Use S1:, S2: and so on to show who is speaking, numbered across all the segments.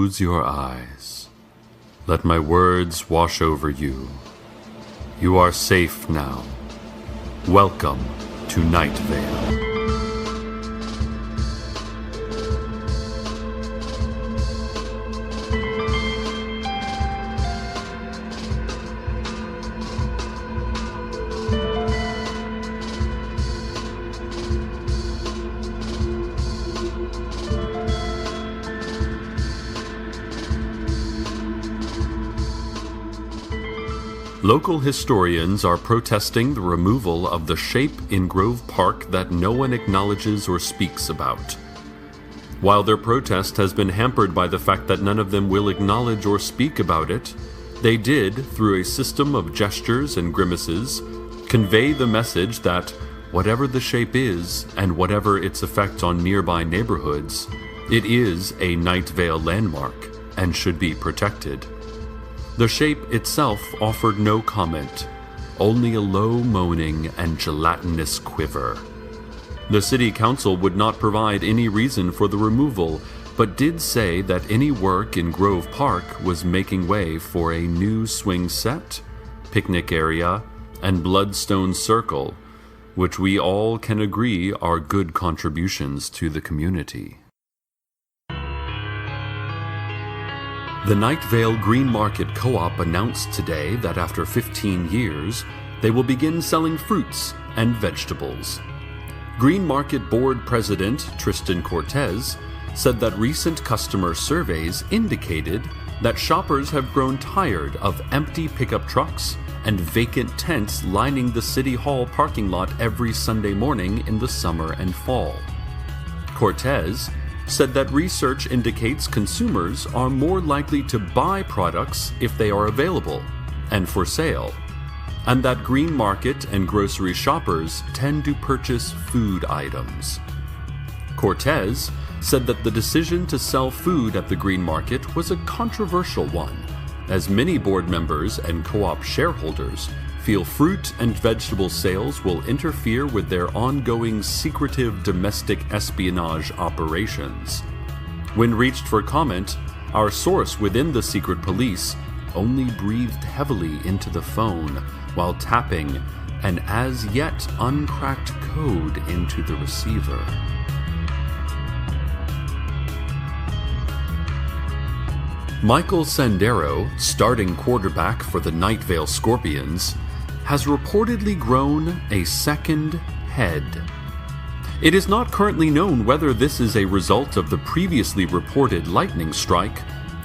S1: Close your eyes. Let my words wash over you. You are safe now. Welcome to Night Vale. Local historians are protesting the removal of the shape in Grove Park that no one acknowledges or speaks about. While their protest has been hampered by the fact that none of them will acknowledge or speak about it, they did, through a system of gestures and grimaces, convey the message that whatever the shape is and whatever its effect on nearby neighborhoods, it is a Night Vale landmark and should be protected. The shape itself offered no comment, only a low moaning and gelatinous quiver. The city council would not provide any reason for the removal, but did say that any work in Grove Park was making way for a new swing set, picnic area, and Bloodstone Circle, which we all can agree are good contributions to the community. The Night Vale Green Market Co-op announced today that after 15 years, they will begin selling fruits and vegetables. Green Market Board President Tristan Cortez said that recent customer surveys indicated that shoppers have grown tired of empty pickup trucks and vacant tents lining the City Hall parking lot every Sunday morning in the summer and fall. Cortez said that research indicates consumers are more likely to buy products if they are available and for sale, and that green market and grocery shoppers tend to purchase food items. Cortez said that the decision to sell food at the green market was a controversial one, as many board members and co-op shareholders feel fruit and vegetable sales will interfere with their ongoing secretive domestic espionage operations. When reached for comment, our source within the secret police only breathed heavily into the phone while tapping an as yet uncracked code into the receiver. Michael Sandero, starting quarterback for the Night Vale Scorpions, has reportedly grown a second head. It is not currently known whether this is a result of the previously reported lightning strike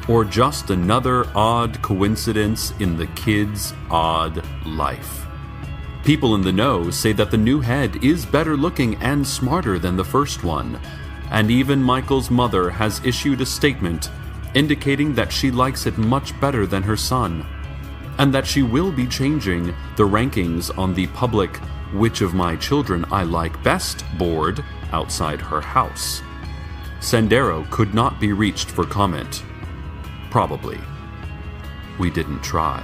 S1: or just another odd coincidence in the kid's odd life. People in the know say that the new head is better looking and smarter than the first one, and even Michael's mother has issued a statement indicating that she likes it much better than her son, and that she will be changing the rankings on the public Which of My Children I Like Best board outside her house. Sandero could not be reached for comment. Probably. We didn't try.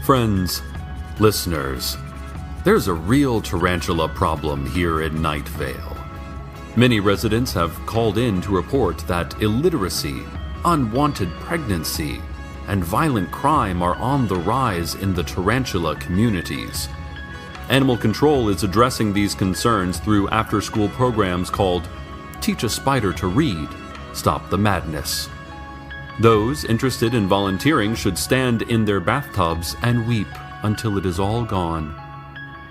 S1: Friends, listeners, there's a real tarantula problem here in Night Vale. Many residents have called in to report that illiteracy, unwanted pregnancy, and violent crime are on the rise in the tarantula communities. Animal Control is addressing these concerns through after-school programs called Teach a Spider to Read, Stop the Madness. Those interested in volunteering should stand in their bathtubs and weep until it is all gone.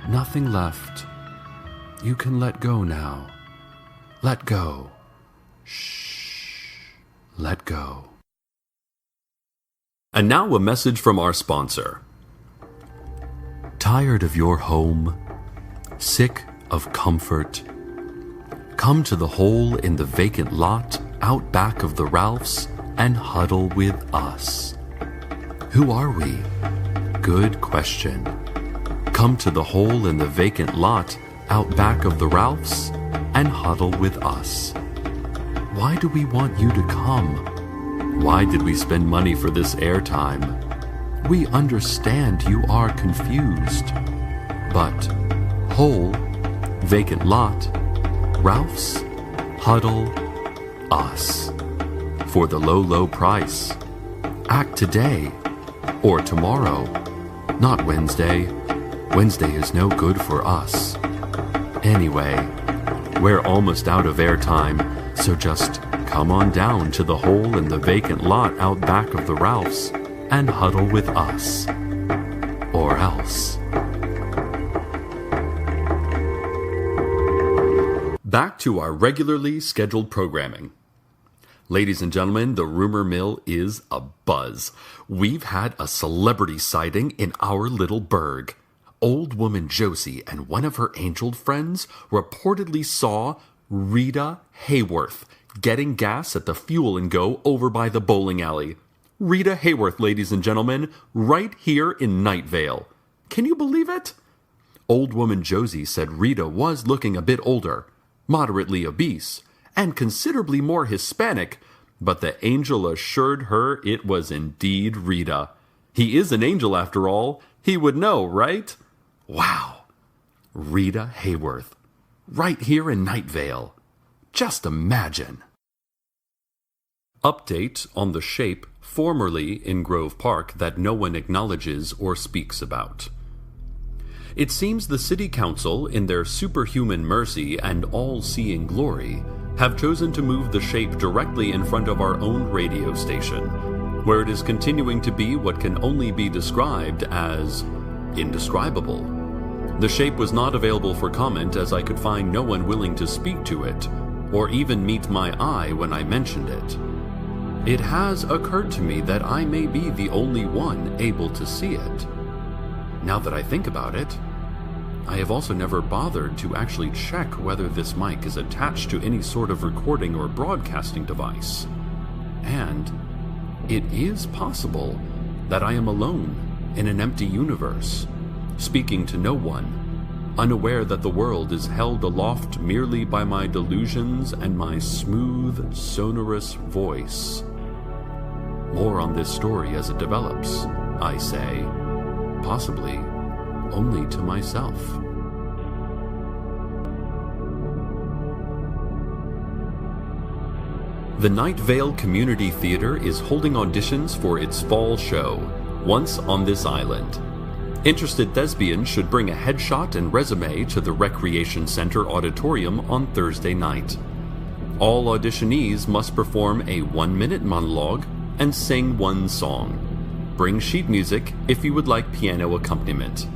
S1: Nothing left. You can let go now. Let go. Shh. Let go. And now a message from our sponsor. Tired of your home? Sick of comfort? Come to the hole in the vacant lot out back of the Ralphs and huddle with us. Who are we? Good question. Come to the hole in the vacant lot out back of the Ralphs and huddle with us. Why do we want you to come? Why did we spend money for this airtime? We understand you are confused. But hole, vacant lot, Ralph's, Huddle us for the low, low price. Act today or tomorrow, not Wednesday. Wednesday is no good for us. Anyway, we're almost out of airtime, so just come on down to the hole in the vacant lot out back of the Ralphs and huddle with us. Or else. Back to our regularly scheduled programming. Ladies and gentlemen, the rumor mill is abuzz. We've had a celebrity sighting in our little burg. Old woman Josie and one of her angel friends reportedly saw Rita Hayworth getting gas at the Fuel and Go over by the bowling alley. Rita Hayworth, ladies and gentlemen, right here in Night Vale. Can you believe it? Old woman Josie said Rita was looking a bit older, moderately obese, and considerably more Hispanic, but the angel assured her it was indeed Rita. He is an angel after all. He would know, right? Wow. Rita Hayworth, right here in Night Vale. Just imagine. Update on the shape formerly in Grove Park that no one acknowledges or speaks about. It seems the City Council, in their superhuman mercy and all-seeing glory, have chosen to move the shape directly in front of our own radio station, where it is continuing to be what can only be described as indescribable. The shape was not available for comment as I could find no one willing to speak to it, or even meet my eye when I mentioned it. It has occurred to me that I may be the only one able to see it. Now that I think about it, I have also never bothered to actually check whether this mic is attached to any sort of recording or broadcasting device. And it is possible that I am alone in an empty universe, speaking to no one, unaware that the world is held aloft merely by my delusions and my smooth, sonorous voice. More on this story as it develops, I say, possibly only to myself. The Night Vale Community Theater is holding auditions for its fall show, Once on This Island. Interested thespians should bring a headshot and resume to the Recreation Center auditorium on Thursday night. All auditionees must perform a 1-minute monologue and sing one song. Bring sheet music if you would like piano accompaniment.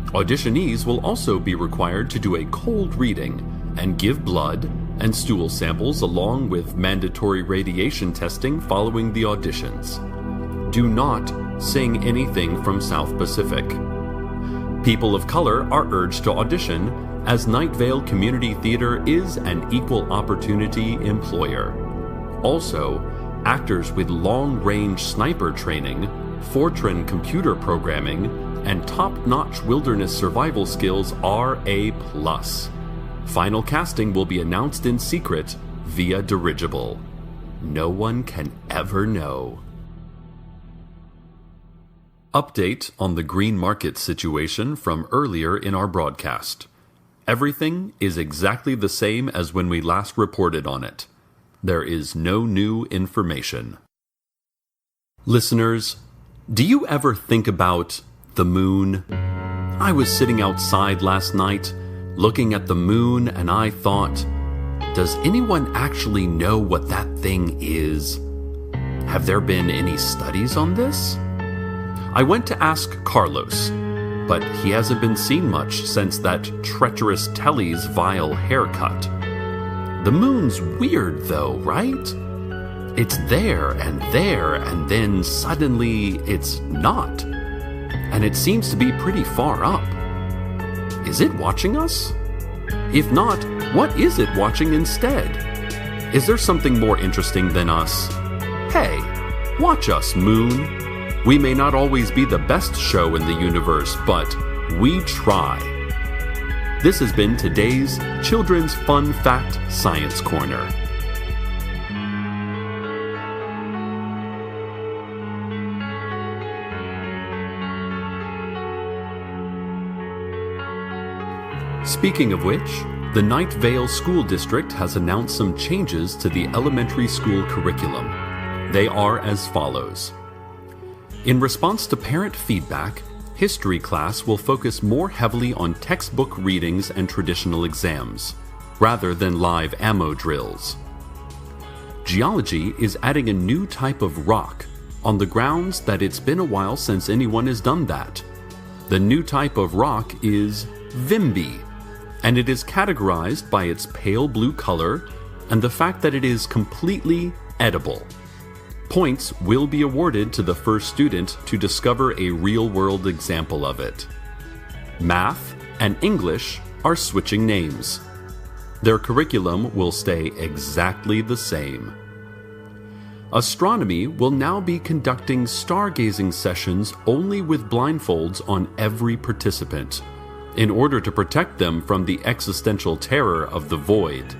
S1: Auditionees will also be required to do a cold reading and give blood and stool samples along with mandatory radiation testing following the auditions. Do not sing anything from South Pacific. People of color are urged to audition, as Night Vale Community Theater is an equal opportunity employer. Also, actors with long-range sniper training, Fortran computer programming, and top-notch wilderness survival skills are a plus. Final casting will be announced in secret via dirigible. No one can ever know. Update on the green market situation from earlier in our broadcast. Everything is exactly the same as when we last reported on it. There is no new information. Listeners, do you ever think about the moon? I was sitting outside last night, looking at the moon, and I thought, does anyone actually know what that thing is? Have there been any studies on this? I went to ask Carlos, but he hasn't been seen much since that treacherous Telly's vile haircut. The moon's weird though, right? It's there, and then suddenly it's not. And it seems to be pretty far up. Is it watching us? If not, what is it watching instead? Is there something more interesting than us? Hey, watch us, moon. We may not always be the best show in the universe, but we try. This has been today's Children's Fun Fact Science Corner. Speaking of which, The Night Vale School District has announced some changes to the elementary school curriculum. They are as follows. In response to parent feedback, history class will focus more heavily on textbook readings and traditional exams, rather than live ammo drills. Geology is adding a new type of rock, on the grounds that it's been a while since anyone has done that. The new type of rock is Vimby, and it is categorized by its pale blue color and the fact that it is completely edible. Points will be awarded to the first student to discover a real-world example of it. Math and English are switching names. Their curriculum will stay exactly the same. Astronomy will now be conducting stargazing sessions only with blindfolds on every participant, in order to protect them from the existential terror of the void.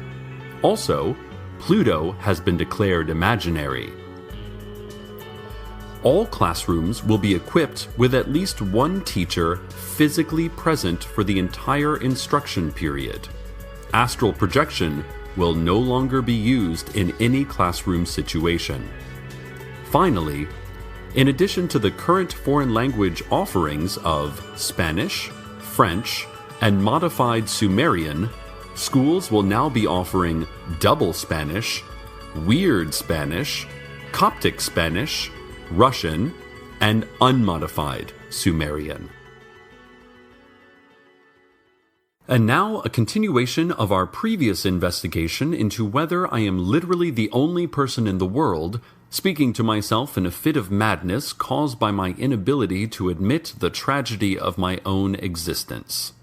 S1: Also, Pluto has been declared imaginary. All classrooms will be equipped with at least one teacher physically present for the entire instruction period. Astral projection will no longer be used in any classroom situation. Finally, in addition to the current foreign language offerings of Spanish, French, and modified Sumerian, schools will now be offering double Spanish, weird Spanish, Coptic Spanish, Russian, and unmodified Sumerian. And now a continuation of our previous investigation into whether I am literally the only person in the world speaking to myself in a fit of madness caused by my inability to admit the tragedy of my own existence.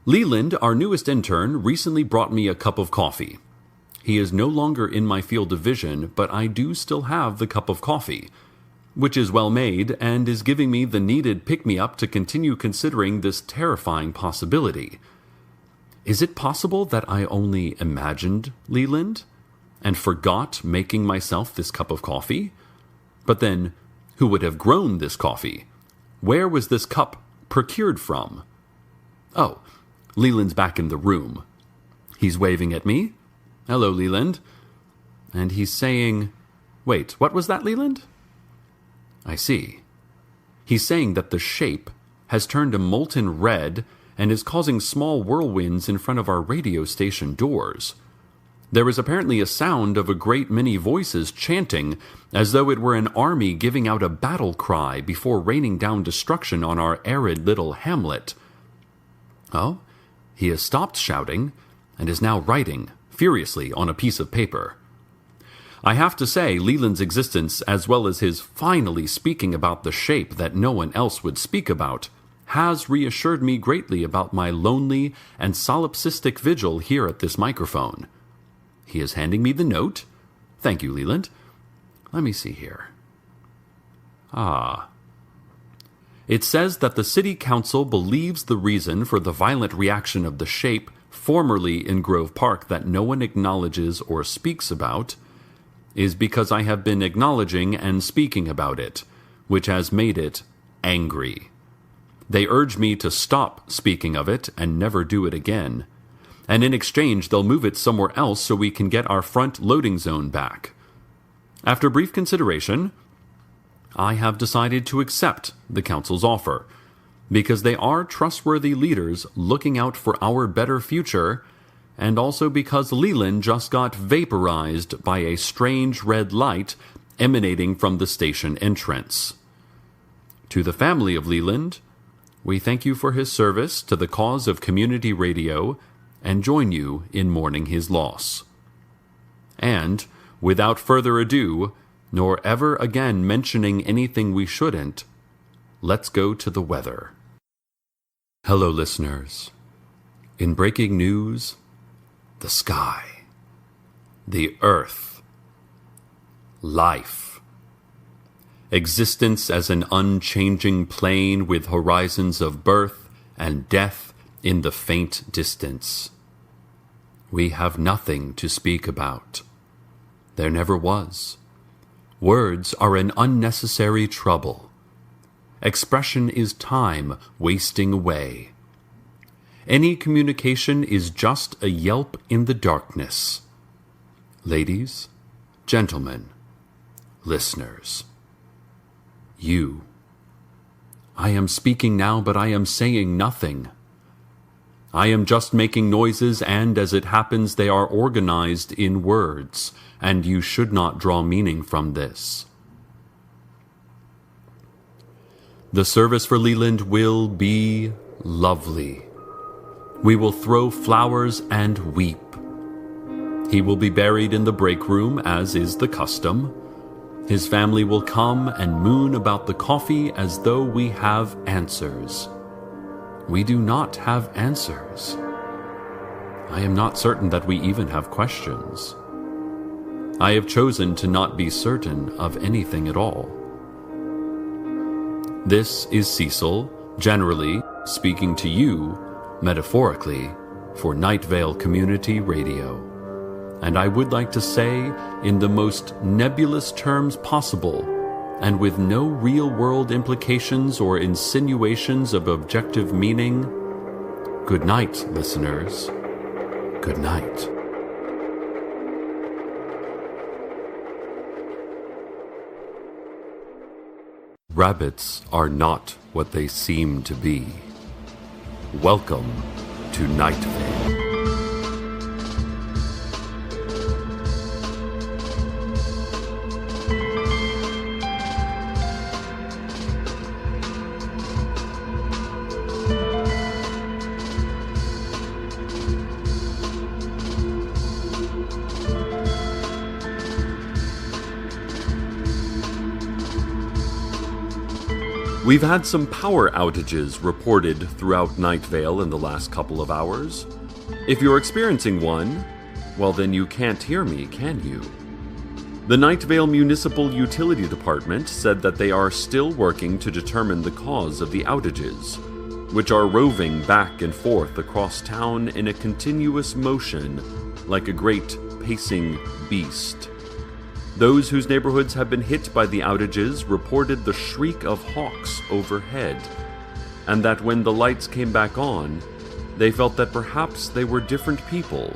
S1: Leland, our newest intern, recently brought me a cup of coffee. He is no longer in my field of vision, but I do still have the cup of coffee, which is well made and is giving me the needed pick-me-up to continue considering this terrifying possibility. Is it possible that I only imagined Leland and forgot making myself this cup of coffee? But then, who would have grown this coffee? Where was this cup procured from? Oh, Leland's back in the room. He's waving at me. Hello, Leland. And he's saying, wait, what was that, Leland? I see. He's saying that the shape has turned a molten red and is causing small whirlwinds in front of our radio station doors. There is apparently a sound of a great many voices chanting, as though it were an army giving out a battle cry before raining down destruction on our arid little hamlet. Oh, he has stopped shouting and is now writing furiously on a piece of paper. I have to say, Leland's existence, as well as his finally speaking about the shape that no one else would speak about, has reassured me greatly about my lonely and solipsistic vigil here at this microphone. He is handing me the note. Thank you, Leland. Let me see here. It says that the City Council believes the reason for the violent reaction of the shape formerly in Grove Park that no one acknowledges or speaks about is because I have been acknowledging and speaking about it, which has made it angry. They urge me to stop speaking of it and never do it again. And in exchange, they'll move it somewhere else so we can get our front loading zone back. After brief consideration, I have decided to accept the council's offer, because they are trustworthy leaders looking out for our better future, and also because Leland just got vaporized by a strange red light emanating from the station entrance. To the family of Leland, we thank you for his service to the cause of community radio and join you in mourning his loss. And, without further ado, nor ever again mentioning anything we shouldn't, let's go to the weather. Hello, listeners. In breaking news, the sky, the earth, life, existence as an unchanging plane with horizons of birth and death in the faint distance. We have nothing to speak about. There never was. Words are an unnecessary trouble. Expression is time wasting away. Any communication is just a yelp in the darkness. Ladies, gentlemen, listeners, you. I am speaking now, but I am saying nothing. I am just making noises, and as it happens, they are organized in words, and you should not draw meaning from this. The service for Leland will be lovely. We will throw flowers and weep. He will be buried in the break room, as is the custom. His family will come and moon about the coffee as though we have answers. We do not have answers. I am not certain that we even have questions. I have chosen to not be certain of anything at all. This is Cecil, generally speaking to you, metaphorically, for Night Vale Community Radio. And I would like to say, in the most nebulous terms possible, and with no real-world implications or insinuations of objective meaning, good night, listeners. Good night. Rabbits are not what they seem to be. Welcome to Night Vale. We've had some power outages reported throughout Night Vale in the last couple of hours. If you're experiencing one, well then you can't hear me, can you? The Night Vale Municipal Utility Department said that they are still working to determine the cause of the outages, which are roving back and forth across town in a continuous motion like a great pacing beast. Those whose neighborhoods have been hit by the outages reported the shriek of hawks overhead, and that when the lights came back on, they felt that perhaps they were different people,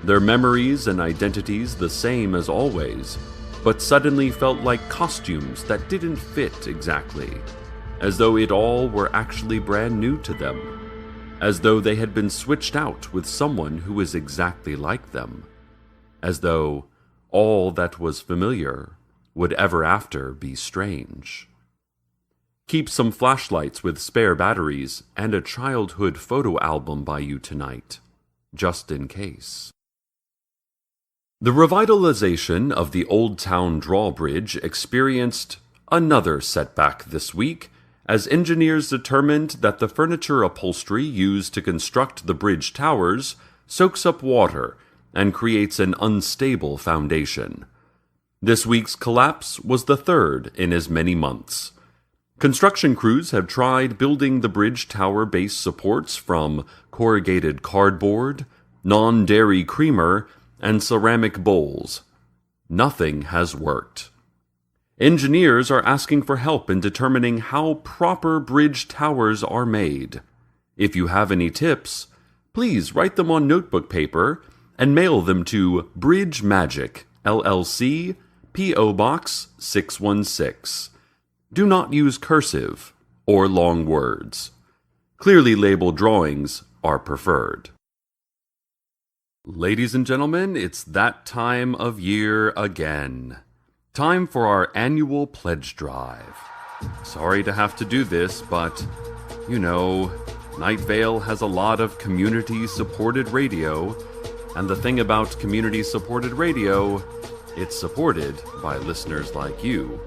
S1: their memories and identities the same as always, but suddenly felt like costumes that didn't fit exactly, as though it all were actually brand new to them, as though they had been switched out with someone who was exactly like them, as though all that was familiar would ever after be strange. Keep some flashlights with spare batteries and a childhood photo album by you tonight, just in case. The revitalization of the Old Town Drawbridge experienced another setback this week, as engineers determined that the furniture upholstery used to construct the bridge towers soaks up water and creates an unstable foundation. This week's collapse was the third in as many months. Construction crews have tried building the bridge tower base supports from corrugated cardboard, non-dairy creamer, and ceramic bowls. Nothing has worked. Engineers are asking for help in determining how proper bridge towers are made. If you have any tips, please write them on notebook paper and mail them to Bridge Magic, LLC, P.O. Box 616. Do not use cursive or long words. Clearly labeled drawings are preferred. Ladies and gentlemen, it's that time of year again. Time for our annual pledge drive. Sorry to have to do this, but, you know, Night Vale has a lot of community-supported radio, and the thing about community-supported radio, it's supported by listeners like you,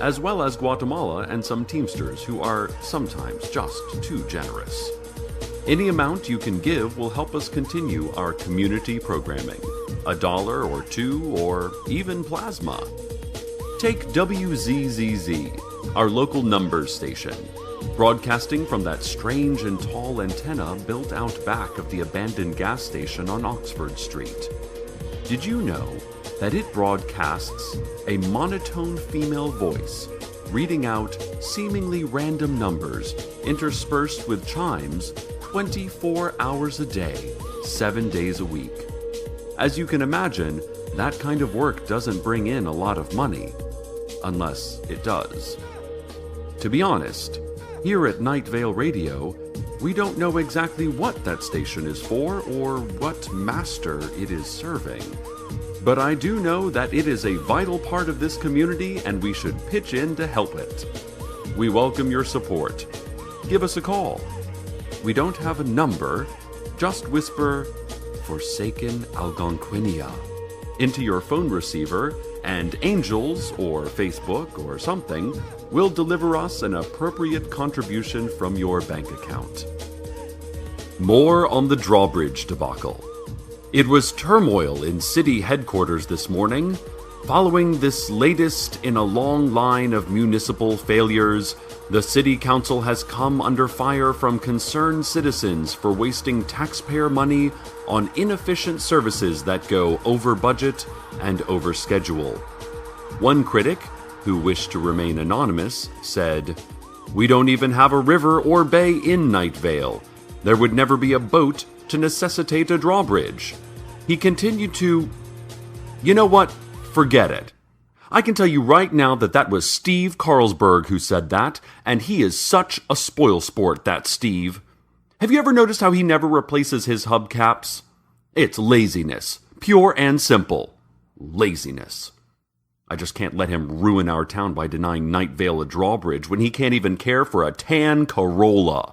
S1: as well as Guatemala and some Teamsters who are sometimes just too generous. Any amount you can give will help us continue our community programming. $1 or $2 or even plasma. Take WZZZ, our local numbers station, broadcasting from that strange and tall antenna built out back of the abandoned gas station on Oxford Street. Did you know that it broadcasts a monotone female voice reading out seemingly random numbers interspersed with chimes 24 hours a day, 7 days a week. As you can imagine, that kind of work doesn't bring in a lot of money, unless it does. To be honest, here at Night Vale Radio, we don't know exactly what that station is for or what master it is serving. But I do know that it is a vital part of this community and we should pitch in to help it. We welcome your support. Give us a call. We don't have a number, just whisper "Forsaken Algonquinia" into your phone receiver, and Angels or Facebook or something will deliver us an appropriate contribution from your bank account. More on the drawbridge debacle. It was turmoil in city headquarters this morning. Following this latest in a long line of municipal failures, the City Council has come under fire from concerned citizens for wasting taxpayer money on inefficient services that go over budget and over schedule. One critic, who wished to remain anonymous, said, "We don't even have a river or bay in Night Vale. There would never be a boat to necessitate a drawbridge." He continued to, "You know what? Forget it. I can tell you right now that that was Steve Carlsberg who said that, and he is such a spoilsport, that Steve. Have you ever noticed how he never replaces his hubcaps? It's laziness. Pure and simple. Laziness. I just can't let him ruin our town by denying Night Vale a drawbridge when he can't even care for a tan Corolla."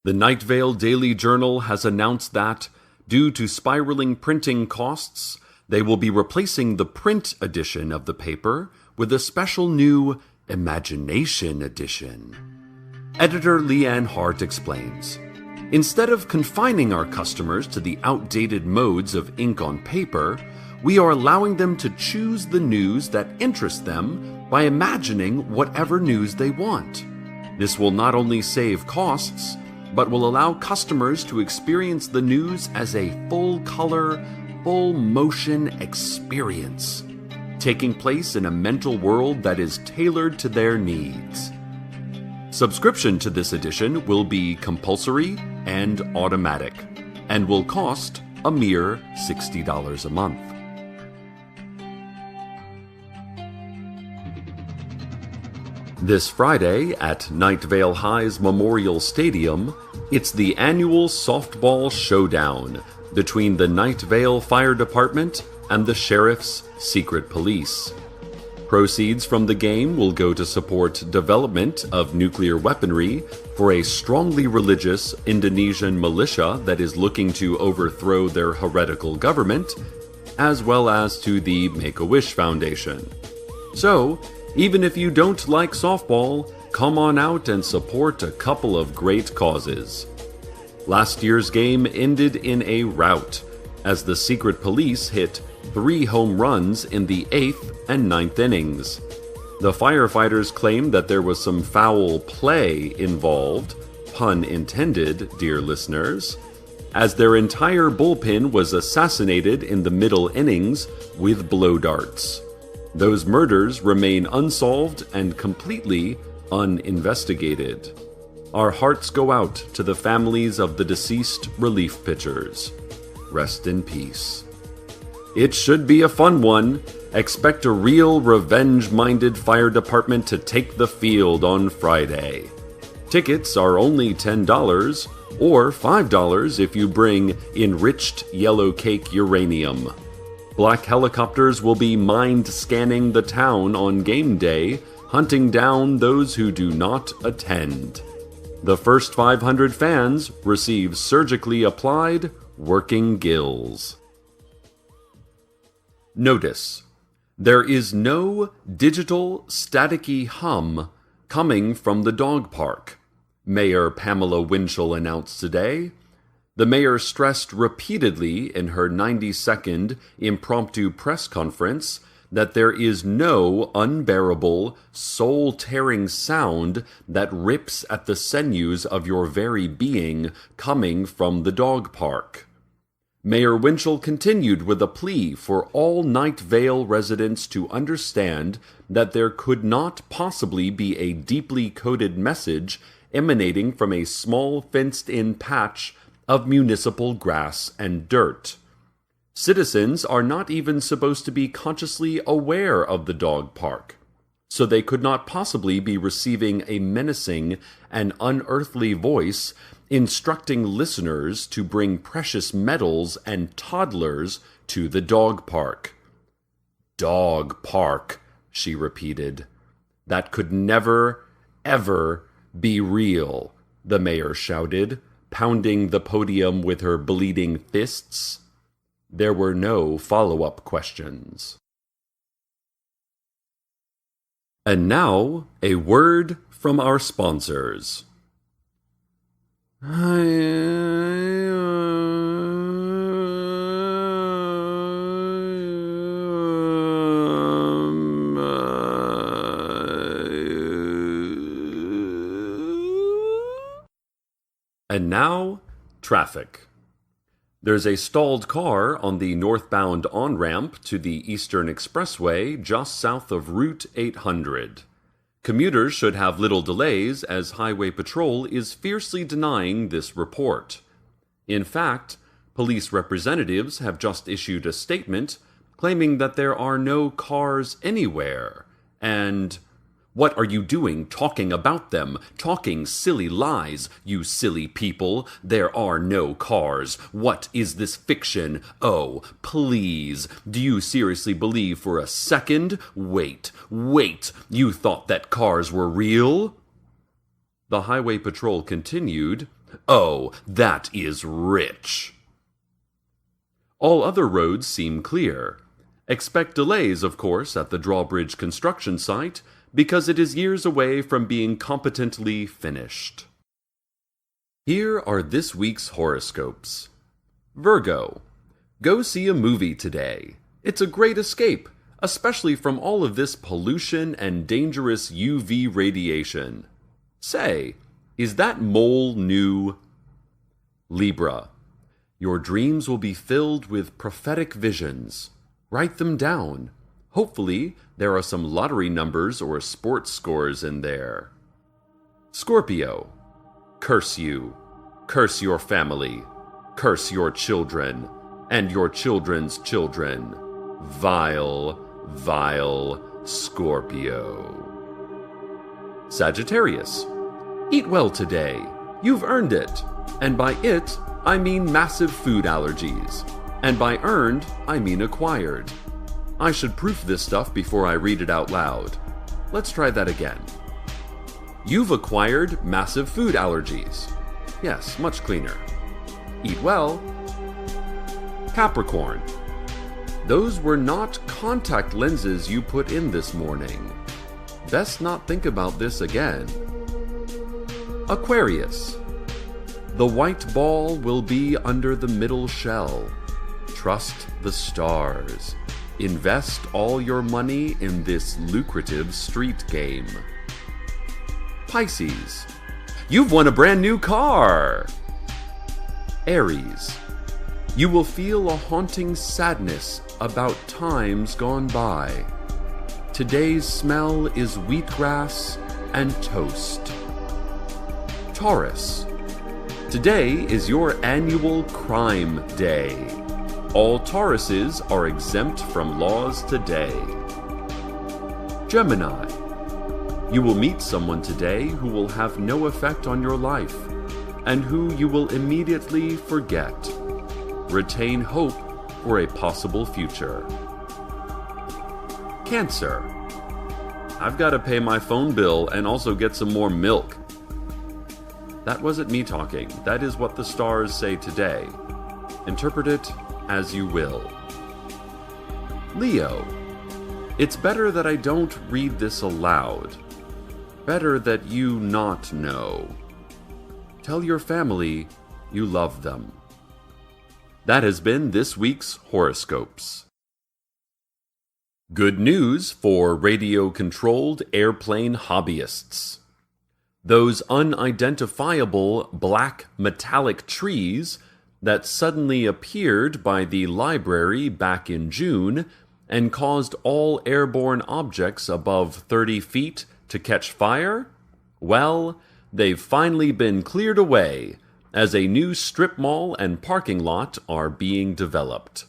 S1: The Night Vale Daily Journal has announced that, due to spiraling printing costs, they will be replacing the print edition of the paper with a special new Imagination edition. Editor Leanne Hart explains, "Instead of confining our customers to the outdated modes of ink on paper, we are allowing them to choose the news that interests them by imagining whatever news they want. This will not only save costs, but will allow customers to experience the news as a full-color, full-motion experience, taking place in a mental world that is tailored to their needs." Subscription to this edition will be compulsory and automatic, and will cost a mere $60 a month. This Friday at Night Vale High's Memorial Stadium, it's the annual softball showdown between the Night Vale Fire Department and the Sheriff's Secret Police. Proceeds from the game will go to support development of nuclear weaponry for a strongly religious Indonesian militia that is looking to overthrow their heretical government, as well as to the Make-A-Wish Foundation. So, even if you don't like softball, come on out and support a couple of great causes. Last year's game ended in a rout, as the Secret Police hit 3 home runs in the 8th and 9th innings. The firefighters claimed that there was some foul play involved, pun intended, dear listeners, as their entire bullpen was assassinated in the middle innings with blow darts. Those murders remain unsolved and completely uninvestigated. Our hearts go out to the families of the deceased relief pitchers. Rest in peace. It should be a fun one. Expect a real revenge-minded fire department to take the field on Friday. Tickets are only $10 or $5 if you bring enriched yellow cake uranium. Black helicopters will be mind-scanning the town on game day, hunting down those who do not attend. The first 500 fans receive surgically applied working gills. Notice: there is no digital staticky hum coming from the dog park, Mayor Pamela Winchell announced today. The mayor stressed repeatedly in her 90-second impromptu press conference that there is no unbearable, soul-tearing sound that rips at the sinews of your very being coming from the dog park. Mayor Winchell continued with a plea for all Night Vale residents to understand that there could not possibly be a deeply coded message emanating from a small fenced-in patch of municipal grass and dirt. Citizens are not even supposed to be consciously aware of the dog park, so they could not possibly be receiving a menacing and unearthly voice instructing listeners to bring precious metals and toddlers to the dog park. Dog park, she repeated. That could never, ever be real, the mayor shouted, pounding the podium with her bleeding fists. There were no follow-up questions. And now, a word from our sponsors. And now, traffic. There's a stalled car on the northbound on-ramp to the Eastern Expressway just south of Route 800. Commuters should have little delays as Highway Patrol is fiercely denying this report. In fact, police representatives have just issued a statement claiming that there are no cars anywhere, and "What are you doing talking about them? Talking silly lies, you silly people. There are no cars. What is this fiction? Oh, please. Do you seriously believe for a second? Wait. You thought that cars were real?" The Highway Patrol continued, "Oh, that is rich." All other roads seem clear. Expect delays, of course, at the drawbridge construction site, because it is years away from being competently finished. Here are this week's horoscopes. Virgo, go see a movie today. It's a great escape, especially from all of this pollution and dangerous UV radiation. Say, is that mole new? Libra, your dreams will be filled with prophetic visions. Write them down. Hopefully, there are some lottery numbers or sports scores in there. Scorpio, curse you, curse your family, curse your children, and your children's children. Vile, vile Scorpio. Sagittarius, eat well today. You've earned it. And by it, I mean massive food allergies. And by earned, I mean acquired. I should proof this stuff before I read it out loud. Let's try that again. You've acquired massive food allergies. Yes, much cleaner. Eat well. Capricorn, those were not contact lenses you put in this morning. Best not think about this again. Aquarius, the white ball will be under the middle shell. Trust the stars. Invest all your money in this lucrative street game. Pisces, you've won a brand new car. Aries, you will feel a haunting sadness about times gone by. Today's smell is wheatgrass and toast. Taurus, today is your annual crime day. All Tauruses are exempt from laws today. Gemini, you will meet someone today who will have no effect on your life, and who you will immediately forget. Retain hope for a possible future. Cancer, I've got to pay my phone bill and also get some more milk. That wasn't me talking. That is what the stars say today. Interpret it as you will. Leo, it's better that I don't read this aloud. Better that you not know. Tell your family you love them. That has been this week's horoscopes. Good news for radio-controlled airplane hobbyists. Those unidentifiable black metallic trees that suddenly appeared by the library back in June and caused all airborne objects above 30 feet to catch fire? Well, they've finally been cleared away as a new strip mall and parking lot are being developed.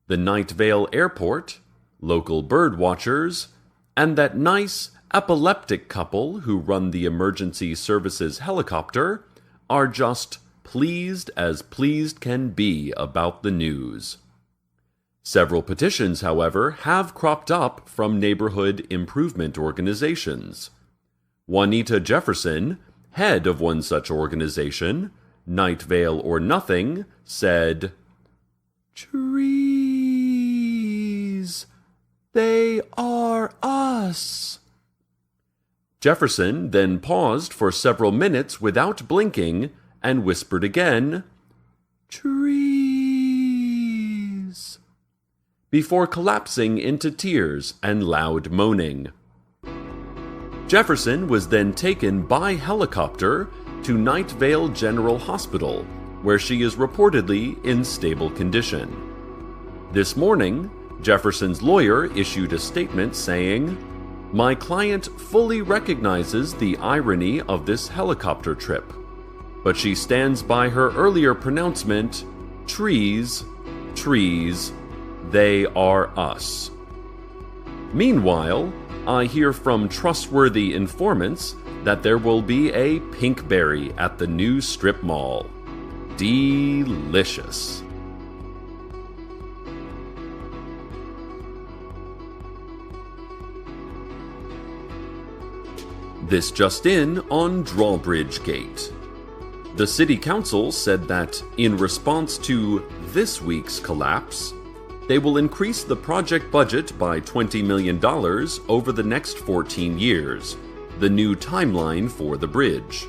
S1: The Night Vale Airport, local bird watchers, and that nice epileptic couple who run the emergency services helicopter are just pleased as pleased can be about the news. Several petitions, however, have cropped up from neighborhood improvement organizations. Juanita Jefferson, head of one such organization, Night Vale or Nothing, said, "Trees, they are us." Jefferson then paused for several minutes without blinking and whispered again, "Trees," before collapsing into tears and loud moaning. Jefferson was then taken by helicopter to Night Vale General Hospital, where she is reportedly in stable condition. This morning, Jefferson's lawyer issued a statement saying, "My client fully recognizes the irony of this helicopter trip, but she stands by her earlier pronouncement, trees, they are us." Meanwhile, I hear from trustworthy informants that there will be a pinkberry at the new strip mall. Delicious. This just in on Drawbridge Gate. The City Council said that, in response to this week's collapse, they will increase the project budget by $20 million over the next 14 years, the new timeline for the bridge.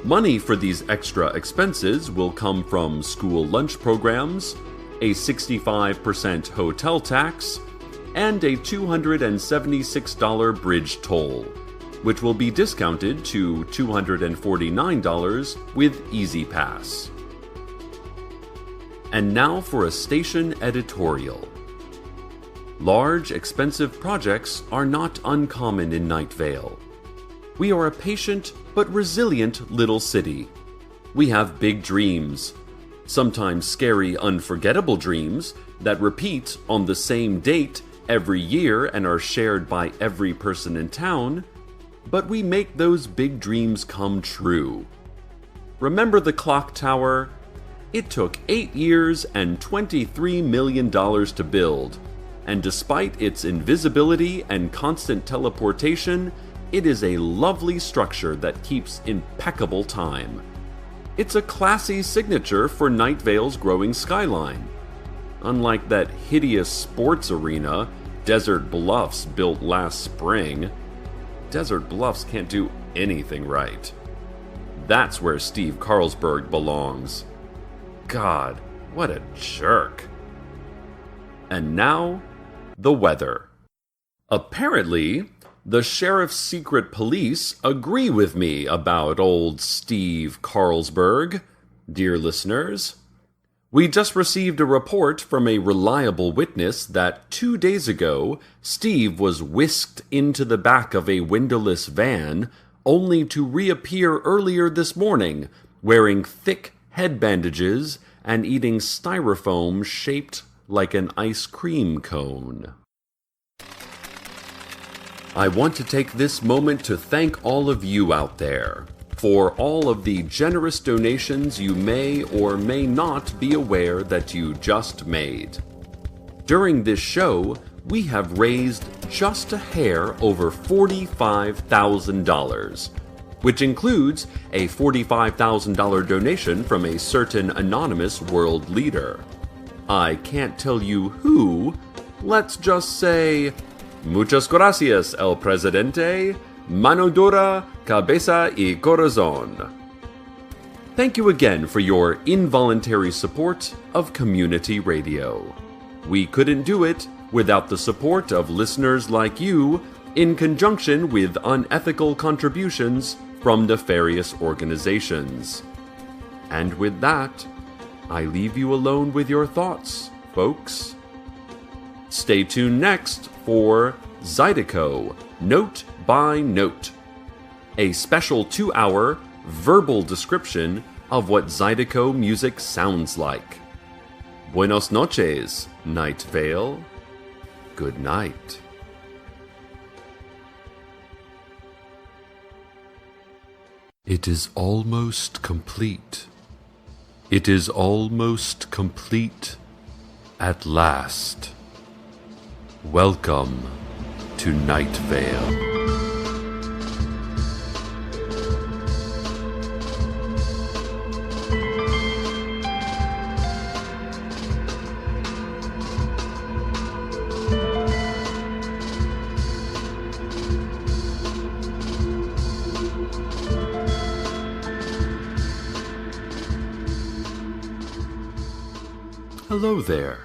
S1: Money for these extra expenses will come from school lunch programs, a 65% hotel tax, and a $276 bridge toll, which will be discounted to $249 with Easy Pass. And now for a station editorial. Large, expensive projects are not uncommon in Night Vale. We are a patient but resilient little city. We have big dreams, sometimes scary, unforgettable dreams that repeat on the same date every year and are shared by every person in town, but we make those big dreams come true. Remember the clock tower? It took 8 years and $23 million to build, and despite its invisibility and constant teleportation, it is a lovely structure that keeps impeccable time. It's a classy signature for Night Vale's growing skyline. Unlike that hideous sports arena Desert Bluffs built last spring, Desert Bluffs can't do anything right. That's where Steve Carlsberg belongs. God, what a jerk. And now, the weather. Apparently, the sheriff's secret police agree with me about old Steve Carlsberg, dear listeners. We just received a report from a reliable witness that 2 days ago, Steve was whisked into the back of a windowless van, only to reappear earlier this morning, wearing thick head bandages and eating styrofoam shaped like an ice cream cone. I want to take this moment to thank all of you out there for all of the generous donations you may or may not be aware that you just made. During this show, we have raised just a hair over $45,000, which includes a $45,000 donation from a certain anonymous world leader. I can't tell you who. Let's just say, muchas gracias, el presidente, mano dura, cabeza y corazón. Thank you again for your involuntary support of community radio. We couldn't do it without the support of listeners like you, in conjunction with unethical contributions from nefarious organizations. And with that, I leave you alone with your thoughts, folks. Stay tuned next for Zydeco, Note by Note. a special 2-hour verbal description of what Zydeco music sounds like. Buenos noches, Night Vale. Good night. It is almost complete. It is almost complete at last. Welcome to Night Vale. Hello there.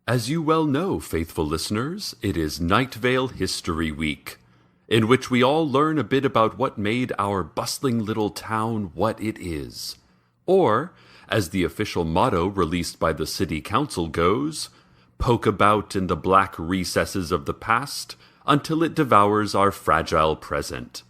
S1: As you well know, faithful listeners, it is Night Vale History Week, in which we all learn a bit about what made our bustling little town what it is. Or, as the official motto released by the City Council goes, poke about in the black recesses of the past until it devours our fragile present.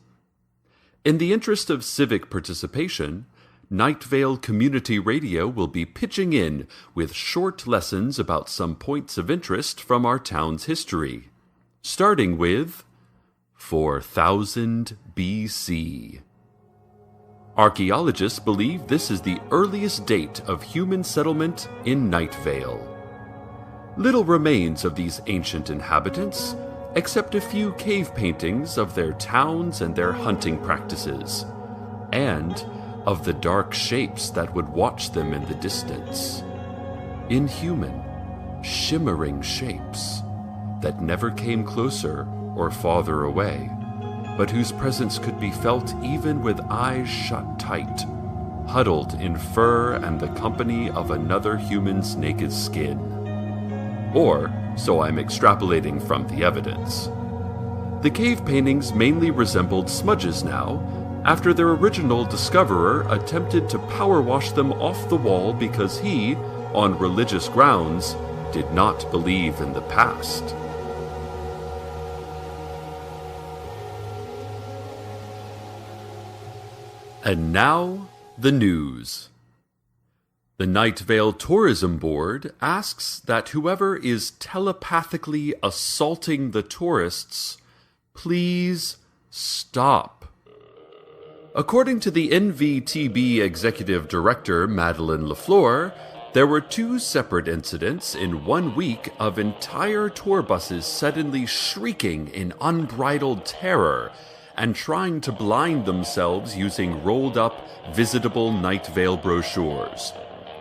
S1: In the interest of civic participation, Night Vale Community Radio will be pitching in with short lessons about some points of interest from our town's history, starting with 4000 BC. Archaeologists believe this is the earliest date of human settlement in Night Vale. Little remains of these ancient inhabitants, except a few cave paintings of their towns and their hunting practices, and of the dark shapes that would watch them in the distance. Inhuman, shimmering shapes that never came closer or farther away, but whose presence could be felt even with eyes shut tight, huddled in fur and the company of another human's naked skin. Or, so I'm extrapolating from the evidence. The cave paintings mainly resembled smudges now, after their original discoverer attempted to power wash them off the wall because he, on religious grounds, did not believe in the past. And now, the news. The Night Vale Tourism Board asks that whoever is telepathically assaulting the tourists, please stop. According to the NVTB Executive Director Madeleine Lafleur, there were 2 separate incidents in 1 week of entire tour buses suddenly shrieking in unbridled terror and trying to blind themselves using rolled-up, visitable Night Vale brochures,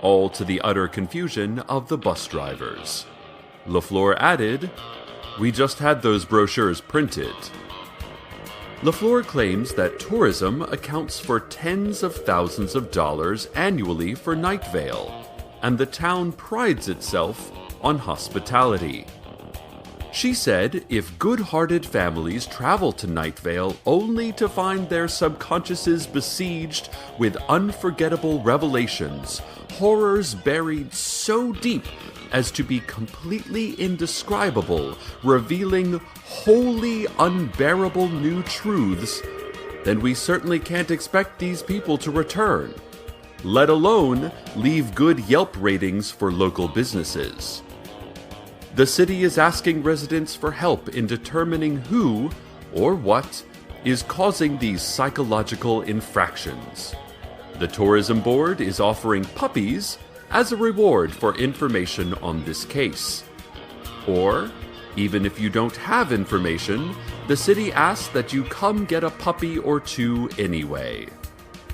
S1: all to the utter confusion of the bus drivers. Lafleur added, "We just had those brochures printed." Lafleur claims that tourism accounts for tens of thousands of dollars annually for Night Vale, and the town prides itself on hospitality. She said if good-hearted families travel to Night Vale only to find their subconsciouses besieged with unforgettable revelations, horrors buried so deep as to be completely indescribable, revealing wholly unbearable new truths, then we certainly can't expect these people to return, let alone leave good Yelp ratings for local businesses. The city is asking residents for help in determining who or what is causing these psychological infractions. The tourism board is offering puppies as a reward for information on this case. Or, even if you don't have information, the city asks that you come get a puppy or 2 anyway.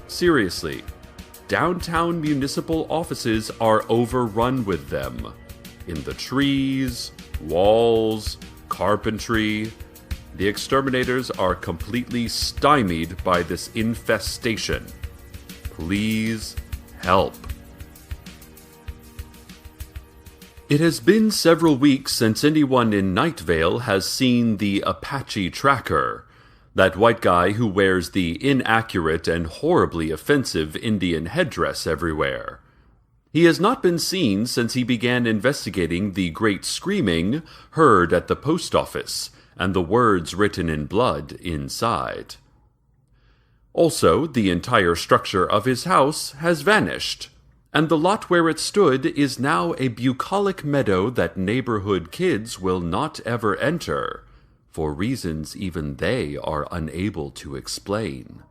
S1: Seriously, downtown municipal offices are overrun with them. In the trees, walls, carpentry, the exterminators are completely stymied by this infestation. Please help. It has been several weeks since anyone in Night Vale has seen the Apache Tracker, that white guy who wears the inaccurate and horribly offensive Indian headdress everywhere. He has not been seen since he began investigating the great screaming heard at the post office and the words written in blood inside. Also, the entire structure of his house has vanished, and the lot where it stood is now a bucolic meadow that neighborhood kids will not ever enter, for reasons even they are unable to explain.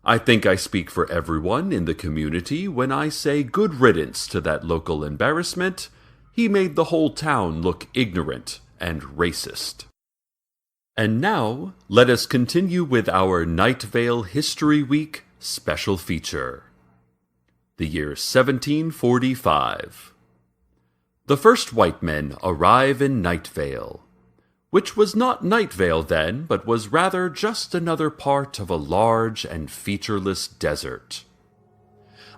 S1: I think I speak for everyone in the community when I say good riddance to that local embarrassment. He made the whole town look ignorant and racist. And now, let us continue with our Night Vale History Week special feature. The year 1745. The first white men arrive in Night Vale, which was not Night Vale then, but was rather just another part of a large and featureless desert.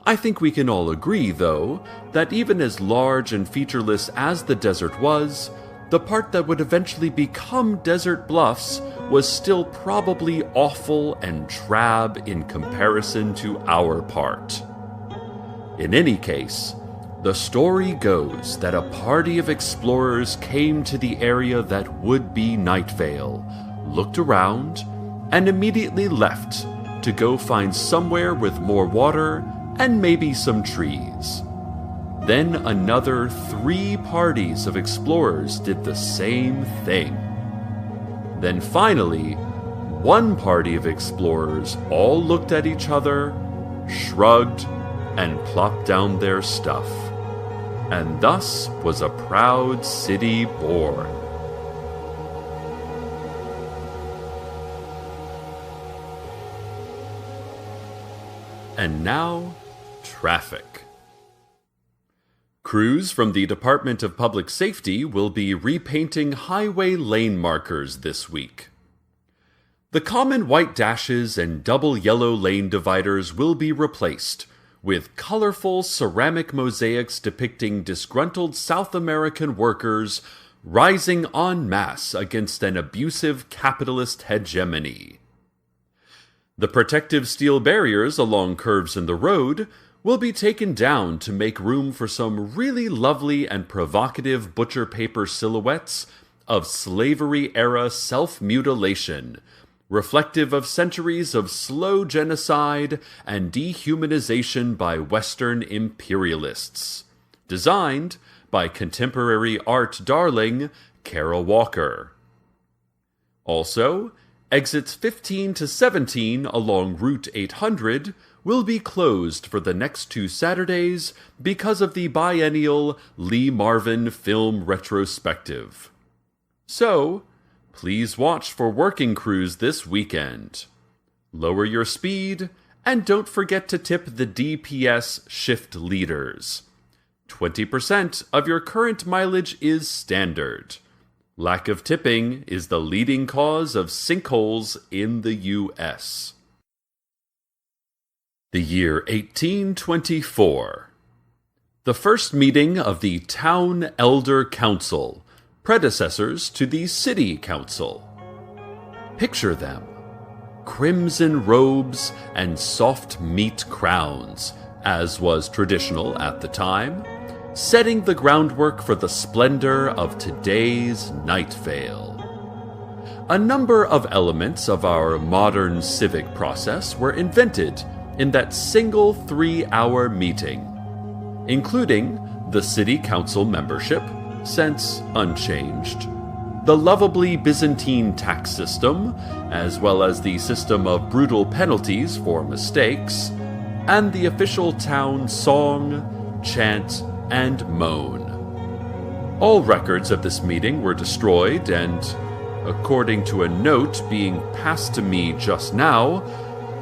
S1: I think we can all agree, though, that even as large and featureless as the desert was, the part that would eventually become Desert Bluffs was still probably awful and drab in comparison to our part. In any case, the story goes that a party of explorers came to the area that would be Night Vale, looked around, and immediately left to go find somewhere with more water and maybe some trees. Then another 3 parties of explorers did the same thing. Then finally, one party of explorers all looked at each other, shrugged, and plopped down their stuff. And thus was a proud city born. And now, traffic. Crews from the Department of Public Safety will be repainting highway lane markers this week. The common white dashes and double yellow lane dividers will be replaced with colorful ceramic mosaics depicting disgruntled South American workers rising en masse against an abusive capitalist hegemony. The protective steel barriers along curves in the road will be taken down to make room for some really lovely and provocative butcher paper silhouettes of slavery-era self-mutilation, reflective of centuries of slow genocide and dehumanization by Western imperialists, designed by contemporary art darling Kara Walker. Also, exits 15 to 17 along Route 800 will be closed for the next 2 Saturdays because of the biennial Lee Marvin Film Retrospective. So, please watch for working crews this weekend. Lower your speed, and don't forget to tip the DPS shift leaders. 20% of your current mileage is standard. Lack of tipping is the leading cause of sinkholes in the U.S. The year 1824. The first meeting of the Town Elder Council, predecessors to the City Council. Picture them. Crimson robes and soft meat crowns, as was traditional at the time, setting the groundwork for the splendor of today's Night Vale. A number of elements of our modern civic process were invented in that single 3-hour meeting, including the City Council membership, since unchanged, the lovably Byzantine tax system, as well as the system of brutal penalties for mistakes, and the official town song, chant, and moan. All records of this meeting were destroyed, and, according to a note being passed to me just now,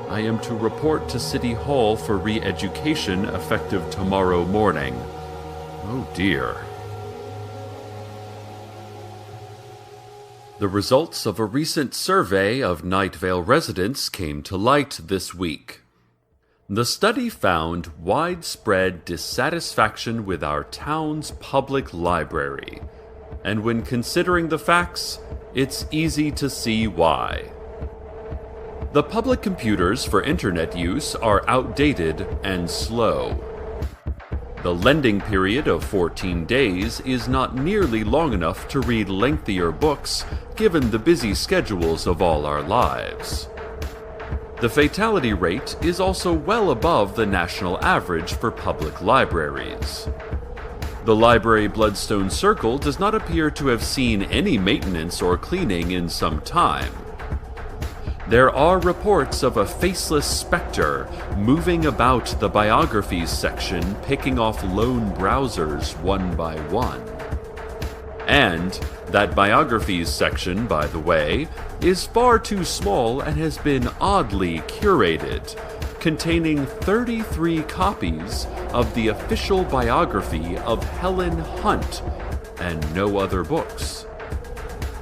S1: I am to report to City Hall for re-education effective tomorrow morning. Oh dear. The results of a recent survey of Night Vale residents came to light this week. The study found widespread dissatisfaction with our town's public library, and when considering the facts, it's easy to see why. The public computers for internet use are outdated and slow. The lending period of 14 days is not nearly long enough to read lengthier books given the busy schedules of all our lives. The fatality rate is also well above the national average for public libraries. The library Bloodstone Circle does not appear to have seen any maintenance or cleaning in some time. There are reports of a faceless specter moving about the biographies section, picking off lone browsers one by one. And that biographies section, by the way, is far too small and has been oddly curated, containing 33 copies of the official biography of Helen Hunt and no other books.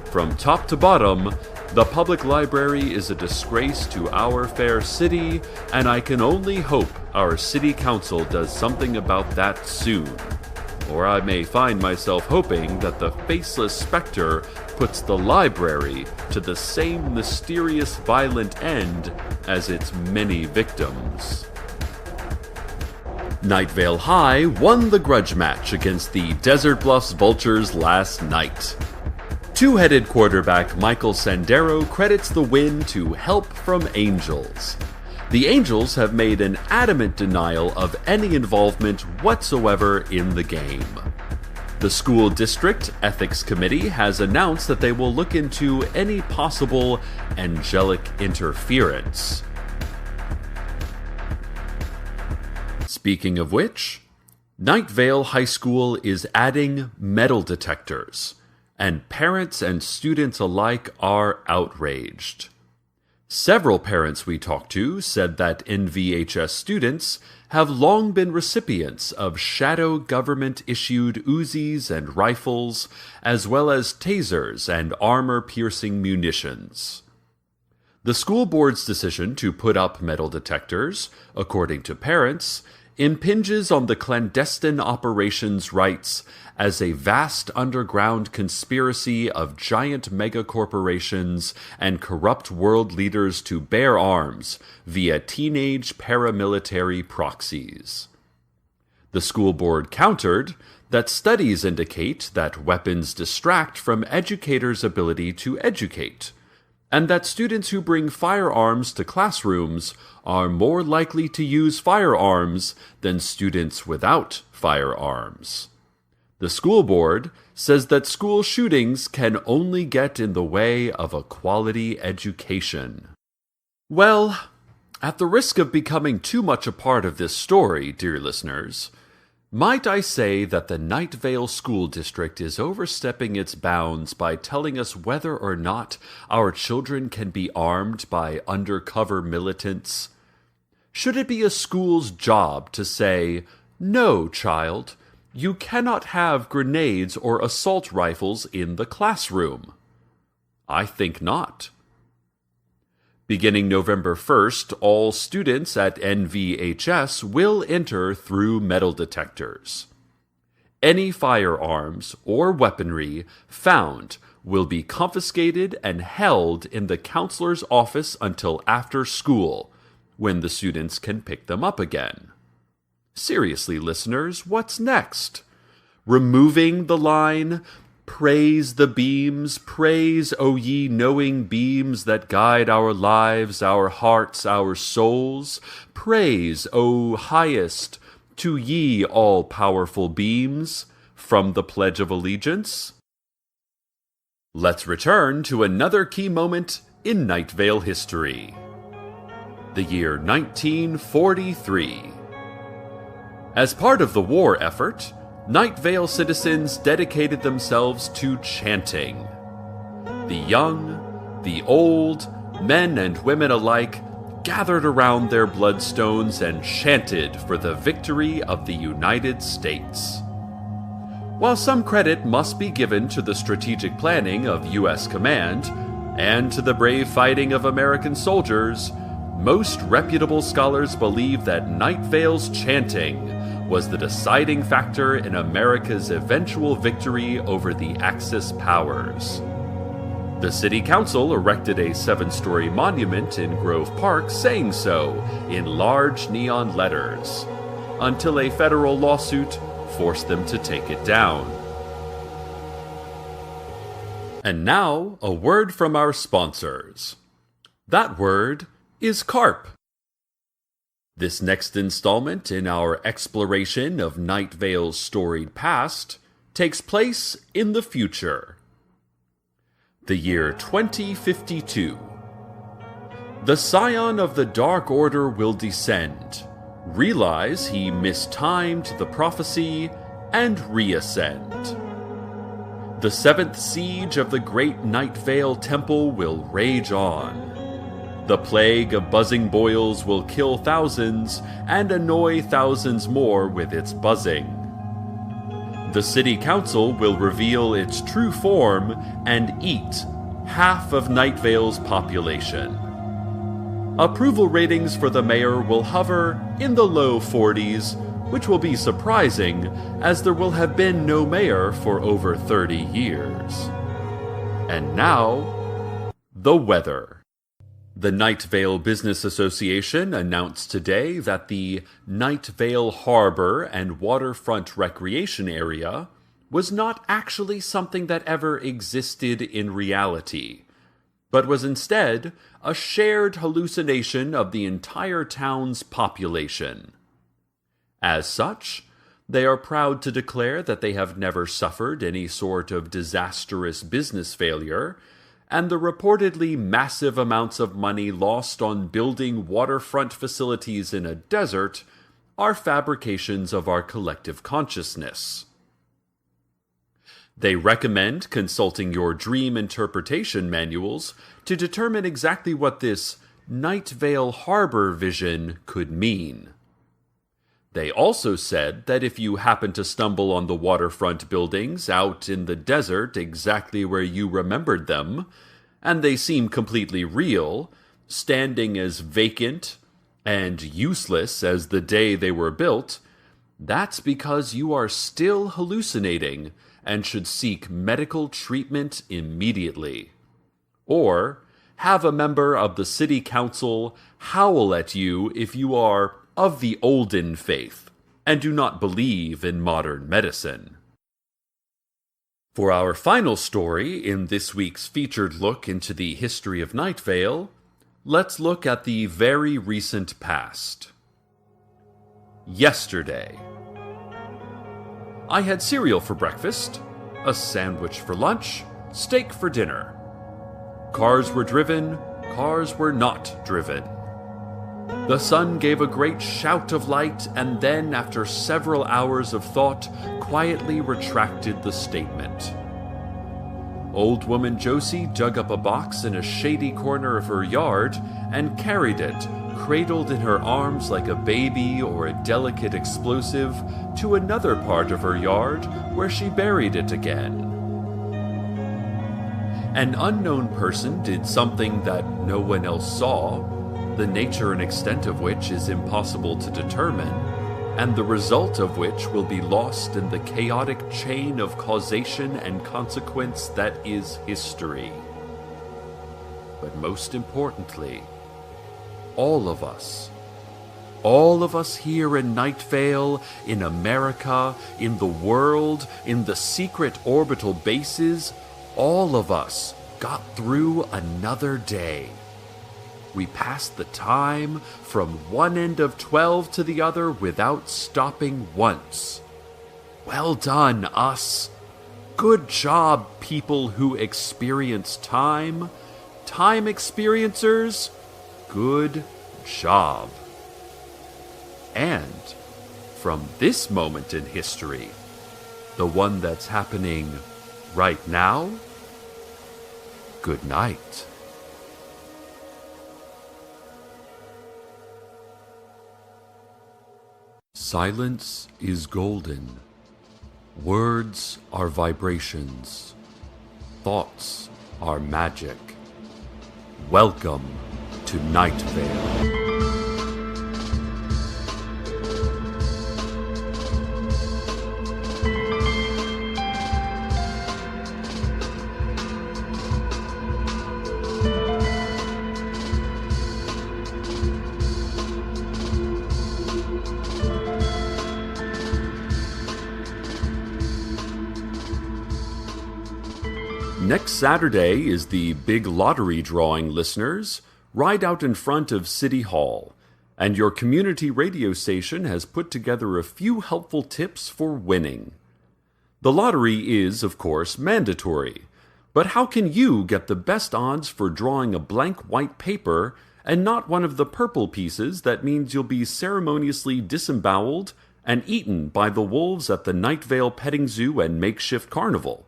S1: From top to bottom, the public library is a disgrace to our fair city, and I can only hope our city council does something about that soon. Or I may find myself hoping that the faceless specter puts the library to the same mysterious violent end as its many victims. Night Vale High won the grudge match against the Desert Bluffs Vultures last night. Two-headed quarterback Michael Sandero credits the win to help from Angels. The Angels have made an adamant denial of any involvement whatsoever in the game. The school district ethics committee has announced that they will look into any possible angelic interference. Speaking of which, Night Vale High School is adding metal detectors, and parents and students alike are outraged. Several parents we talked to said that NVHS students have long been recipients of shadow government-issued Uzis and rifles, as well as tasers and armor-piercing munitions. The school board's decision to put up metal detectors, according to parents, impinges on the clandestine operations rights as a vast underground conspiracy of giant megacorporations and corrupt world leaders to bear arms via teenage paramilitary proxies. The school board countered that studies indicate that weapons distract from educators' ability to educate, and that students who bring firearms to classrooms are more likely to use firearms than students without firearms. The school board says that school shootings can only get in the way of a quality education. Well, at the risk of becoming too much a part of this story, dear listeners, might I say that the Night Vale School District is overstepping its bounds by telling us whether or not our children can be armed by undercover militants? Should it be a school's job to say, "No, child, you cannot have grenades or assault rifles in the classroom"? I think not. Beginning November 1st, all students at NVHS will enter through metal detectors. Any firearms or weaponry found will be confiscated and held in the counselor's office until after school, when the students can pick them up again. Seriously, listeners, what's next? Removing the line, "Praise the beams, praise, O ye knowing beams that guide our lives, our hearts, our souls. Praise, O highest, to ye all-powerful beams," from the Pledge of Allegiance? Let's return to another key moment in Night Vale history. The year 1943. As part of the war effort, Night Vale citizens dedicated themselves to chanting. The young, the old, men and women alike gathered around their bloodstones and chanted for the victory of the United States. While some credit must be given to the strategic planning of U.S. Command and to the brave fighting of American soldiers, most reputable scholars believe that Night Vale's chanting was the deciding factor in America's eventual victory over the Axis powers. The city council erected a 7-story monument in Grove Park saying so in large neon letters, until a federal lawsuit forced them to take it down. And now, a word from our sponsors. That word is carp. This next installment in our exploration of Night Vale's storied past takes place in the future. The year 2052. The Scion of the Dark Order will descend, realize he mistimed the prophecy, and reascend. The seventh siege of the great Night Vale Temple will rage on. The plague of buzzing boils will kill thousands and annoy thousands more with its buzzing. The city council will reveal its true form and eat half of Night Vale's population. Approval ratings for the mayor will hover in the low 40s, which will be surprising as there will have been no mayor for over 30 years. And now, the weather. The Night Vale Business Association announced today that the Night Vale Harbor and Waterfront Recreation Area was not actually something that ever existed in reality, but was instead a shared hallucination of the entire town's population. As such, they are proud to declare that they have never suffered any sort of disastrous business failure, and the reportedly massive amounts of money lost on building waterfront facilities in a desert are fabrications of our collective consciousness. They recommend consulting your dream interpretation manuals to determine exactly what this Night Vale Harbor vision could mean. They also said that if you happen to stumble on the waterfront buildings out in the desert exactly where you remembered them, and they seem completely real, standing as vacant and useless as the day they were built, that's because you are still hallucinating and should seek medical treatment immediately. Or have a member of the city council howl at you if you are of the olden faith and do not believe in modern medicine. For our final story in this week's featured look into the history of Night Vale, let's look at the very recent past. Yesterday. I had cereal for breakfast, a sandwich for lunch, steak for dinner. Cars were driven, cars were not driven. The sun gave a great shout of light and then, after several hours of thought, quietly retracted the statement. Old woman Josie dug up a box in a shady corner of her yard and carried it, cradled in her arms like a baby or a delicate explosive, to another part of her yard where she buried it again. An unknown person did something that no one else saw, the nature and extent of which is impossible to determine, and the result of which will be lost in the chaotic chain of causation and consequence that is history. But most importantly, all of us here in Night Vale, in America, in the world, in the secret orbital bases, all of us got through another day. We passed the time from one end of 12 to the other without stopping once. Well done, us. Good job, people who experience time. Time experiencers, good job. And from this moment in history, the one that's happening right now, good night. Silence is golden. Words are vibrations. Thoughts are magic. Welcome to Night Vale. Next Saturday is the big lottery drawing, listeners. right out in front of City Hall, and your community radio station has put together a few helpful tips for winning. The lottery is, of course, mandatory, but how can you get the best odds for drawing a blank white paper and not one of the purple pieces that means you'll be ceremoniously disemboweled and eaten by the wolves at the Night Vale petting zoo and makeshift carnival?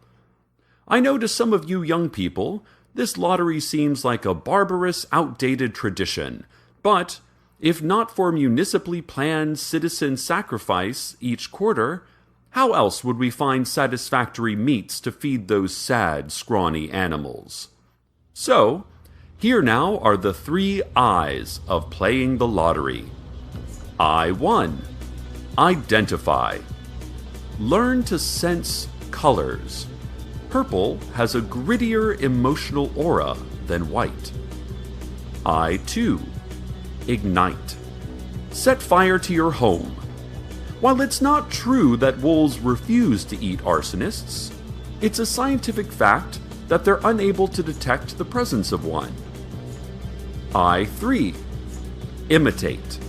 S1: I know to some of you young people, this lottery seems like a barbarous, outdated tradition, but if not for municipally planned citizen sacrifice each quarter, how else would we find satisfactory meats to feed those sad, scrawny animals? So, here now are the 3 I's of playing the lottery. I-1. Identify. Learn to sense colors. Purple has a grittier emotional aura than white. I-2. Ignite. Set fire to your home. While it's not true that wolves refuse to eat arsonists, it's a scientific fact that they're unable to detect the presence of one. I-3. Imitate.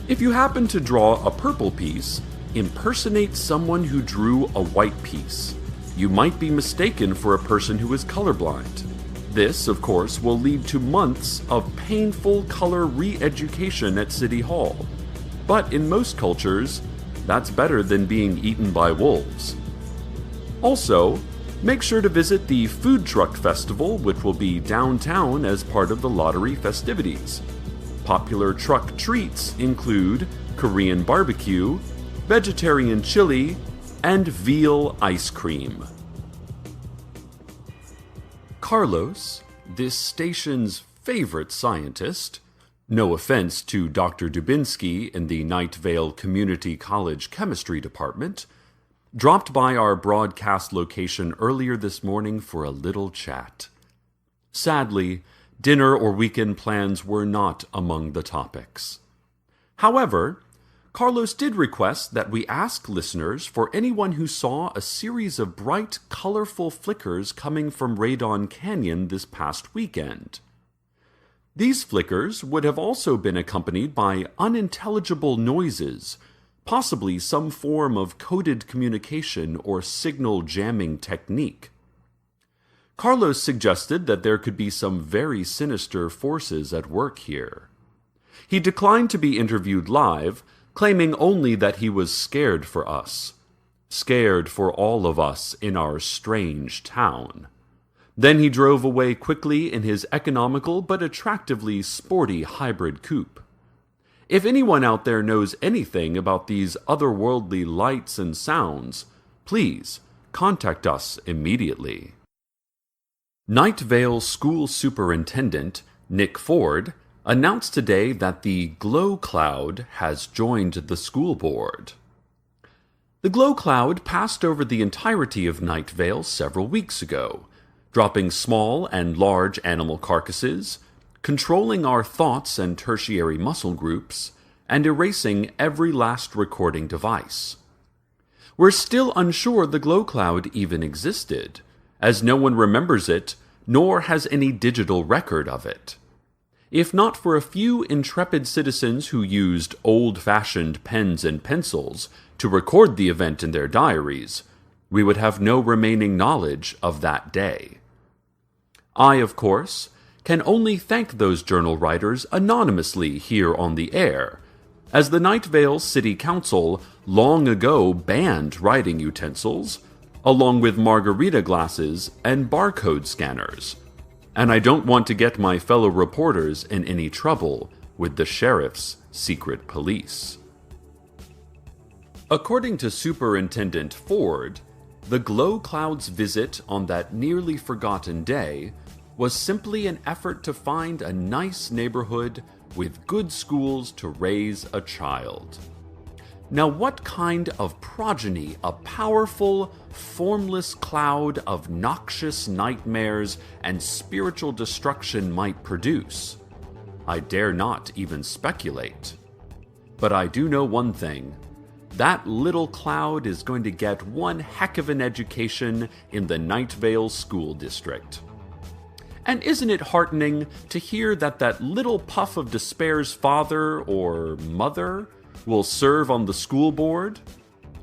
S1: If you happen to draw a purple piece, impersonate someone who drew a white piece. You might be mistaken for a person who is colorblind. This, of course, will lead to months of painful color re-education at City Hall. But in most cultures, that's better than being eaten by wolves. Also, make sure to visit the Food Truck Festival, which will be downtown as part of the lottery festivities. Popular truck treats include Korean barbecue, vegetarian chili, and veal ice cream. Carlos, this station's favorite scientist, no offense to Dr. Dubinsky in the Night Vale Community College Chemistry Department, dropped by our broadcast location earlier this morning for a little chat. Sadly, dinner or weekend plans were not among the topics. However, Carlos did request that we ask listeners for anyone who saw a series of bright, colorful flickers coming from Radon Canyon this past weekend. These flickers would have also been accompanied by unintelligible noises, possibly some form of coded communication or signal jamming technique. Carlos suggested that there could be some very sinister forces at work here. He declined to be interviewed live, claiming only that he was scared for us. Scared for all of us in our strange town. Then he drove away quickly in his economical but attractively sporty hybrid coupe. If anyone out there knows anything about these otherworldly lights and sounds, please contact us immediately. Night Vale School Superintendent Nick Ford announced today that the Glow Cloud has joined the school board. The Glow Cloud passed over the entirety of Night Vale several weeks ago, dropping small and large animal carcasses, controlling our thoughts and tertiary muscle groups, and erasing every last recording device. We're still unsure the Glow Cloud even existed, as no one remembers it, nor has any digital record of it. If not for a few intrepid citizens who used old-fashioned pens and pencils to record the event in their diaries, we would have no remaining knowledge of that day. I, of course, can only thank those journal writers anonymously here on the air, as the Night Vale City Council long ago banned writing utensils, along with margarita glasses and barcode scanners, and I don't want to get my fellow reporters in any trouble with the sheriff's secret police. According to Superintendent Ford, the Glow Cloud's visit on that nearly forgotten day was simply an effort to find a nice neighborhood with good schools to raise a child. Now, what kind of progeny a powerful, formless cloud of noxious nightmares and spiritual destruction might produce, I dare not even speculate. But I do know one thing. That little cloud is going to get one heck of an education in the Night Vale School District. And isn't it heartening to hear that that little puff of despair's father or mother will serve on the school board?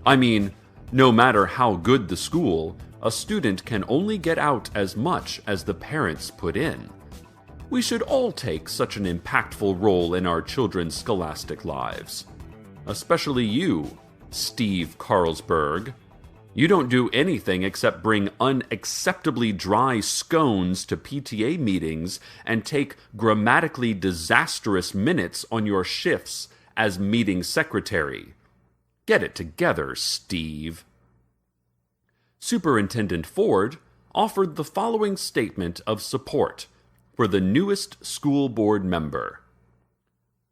S1: I mean, no matter how good the school, a student can only get out as much as the parents put in. We should all take such an impactful role in our children's scholastic lives. Especially you, Steve Carlsberg. You don't do anything except bring unacceptably dry scones to PTA meetings and take grammatically disastrous minutes on your shifts as meeting secretary. Get it together, Steve. Superintendent Ford offered the following statement of support for the newest school board member.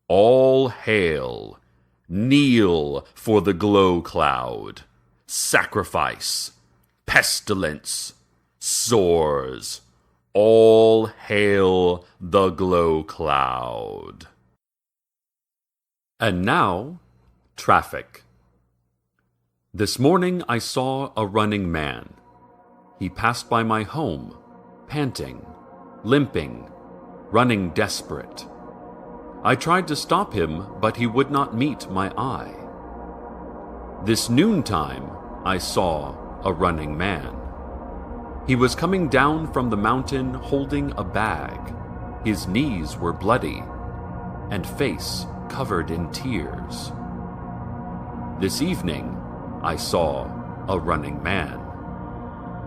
S1: All hail. Kneel for the glow cloud. Sacrifice, pestilence, sores, all hail the glow cloud. And now, traffic. This morning I saw a running man. He passed by my home, panting, limping, running desperate. I tried to stop him, but he would not meet my eye. This noontime, I saw a running man. He was coming down from the mountain holding a bag. His knees were bloody, and face covered in tears. This evening, I saw a running man.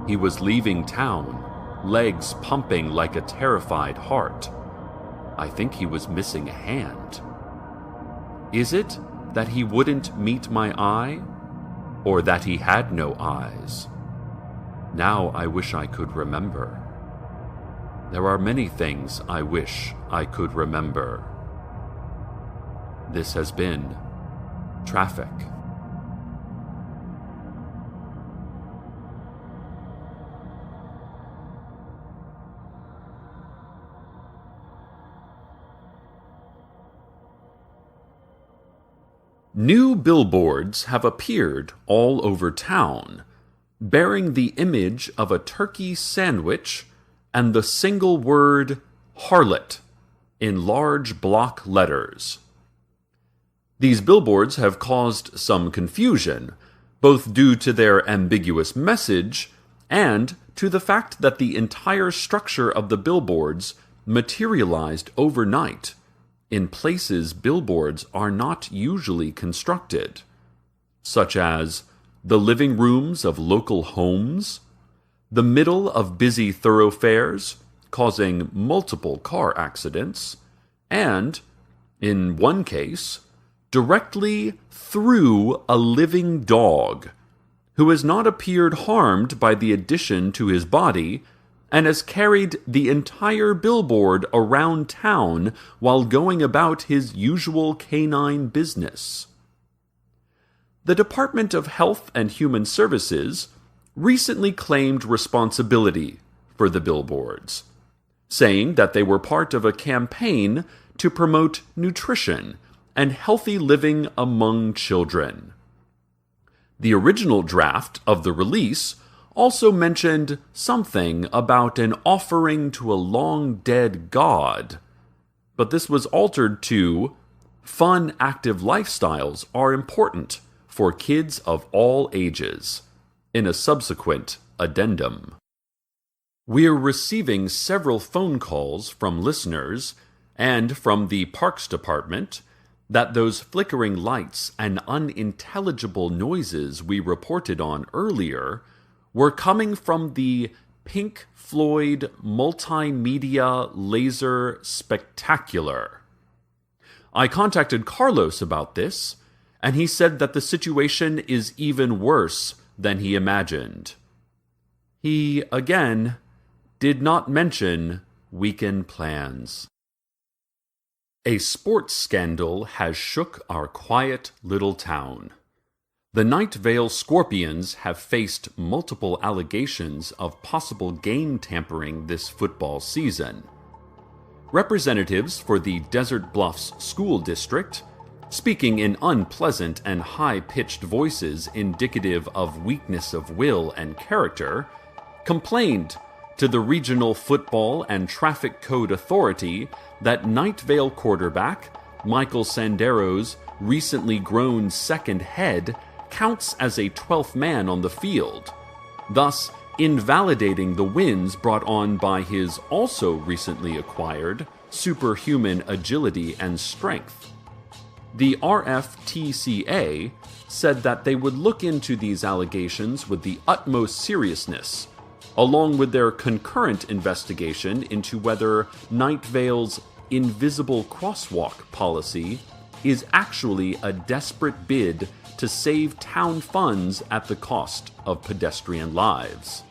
S1: He was leaving town, legs pumping like a terrified heart. I think he was missing a hand. Is it that he wouldn't meet my eye? Or that he had no eyes? Now I wish I could remember. There are many things I wish I could remember. This has been Traffic. New billboards have appeared all over town, bearing the image of a turkey sandwich and the single word harlot in large block letters. These billboards have caused some confusion, both due to their ambiguous message and to the fact that the entire structure of the billboards materialized overnight in places billboards are not usually constructed, such as the living rooms of local homes, the middle of busy thoroughfares, causing multiple car accidents, and, in one case, directly through a living dog, who has not appeared harmed by the addition to his body and has carried the entire billboard around town while going about his usual canine business. The Department of Health and Human Services recently claimed responsibility for the billboards, saying that they were part of a campaign to promote nutrition and healthy living among children. The original draft of the release also mentioned something about an offering to a long-dead god, but this was altered to fun, active lifestyles are important for kids of all ages, in a subsequent addendum. We're receiving several phone calls from listeners and from the Parks Department that those flickering lights and unintelligible noises we reported on earlier were coming from the Pink Floyd Multimedia Laser Spectacular. I contacted Carlos about this, and he said that the situation is even worse than he imagined. He, again, did not mention weekend plans. A sports scandal has shook our quiet little town. The Night Vale Scorpions have faced multiple allegations of possible game tampering this football season. Representatives for the Desert Bluffs School District, speaking in unpleasant and high-pitched voices indicative of weakness of will and character, complained to the Regional Football and Traffic Code Authority that Night Vale quarterback Michael Sandero's recently grown second head counts as a 12th man on the field, thus invalidating the wins brought on by his also recently acquired superhuman agility and strength. The RFTCA said that they would look into these allegations with the utmost seriousness, along with their concurrent investigation into whether Night Vale's invisible crosswalk policy is actually a desperate bid to save town funds at the cost of pedestrian lives.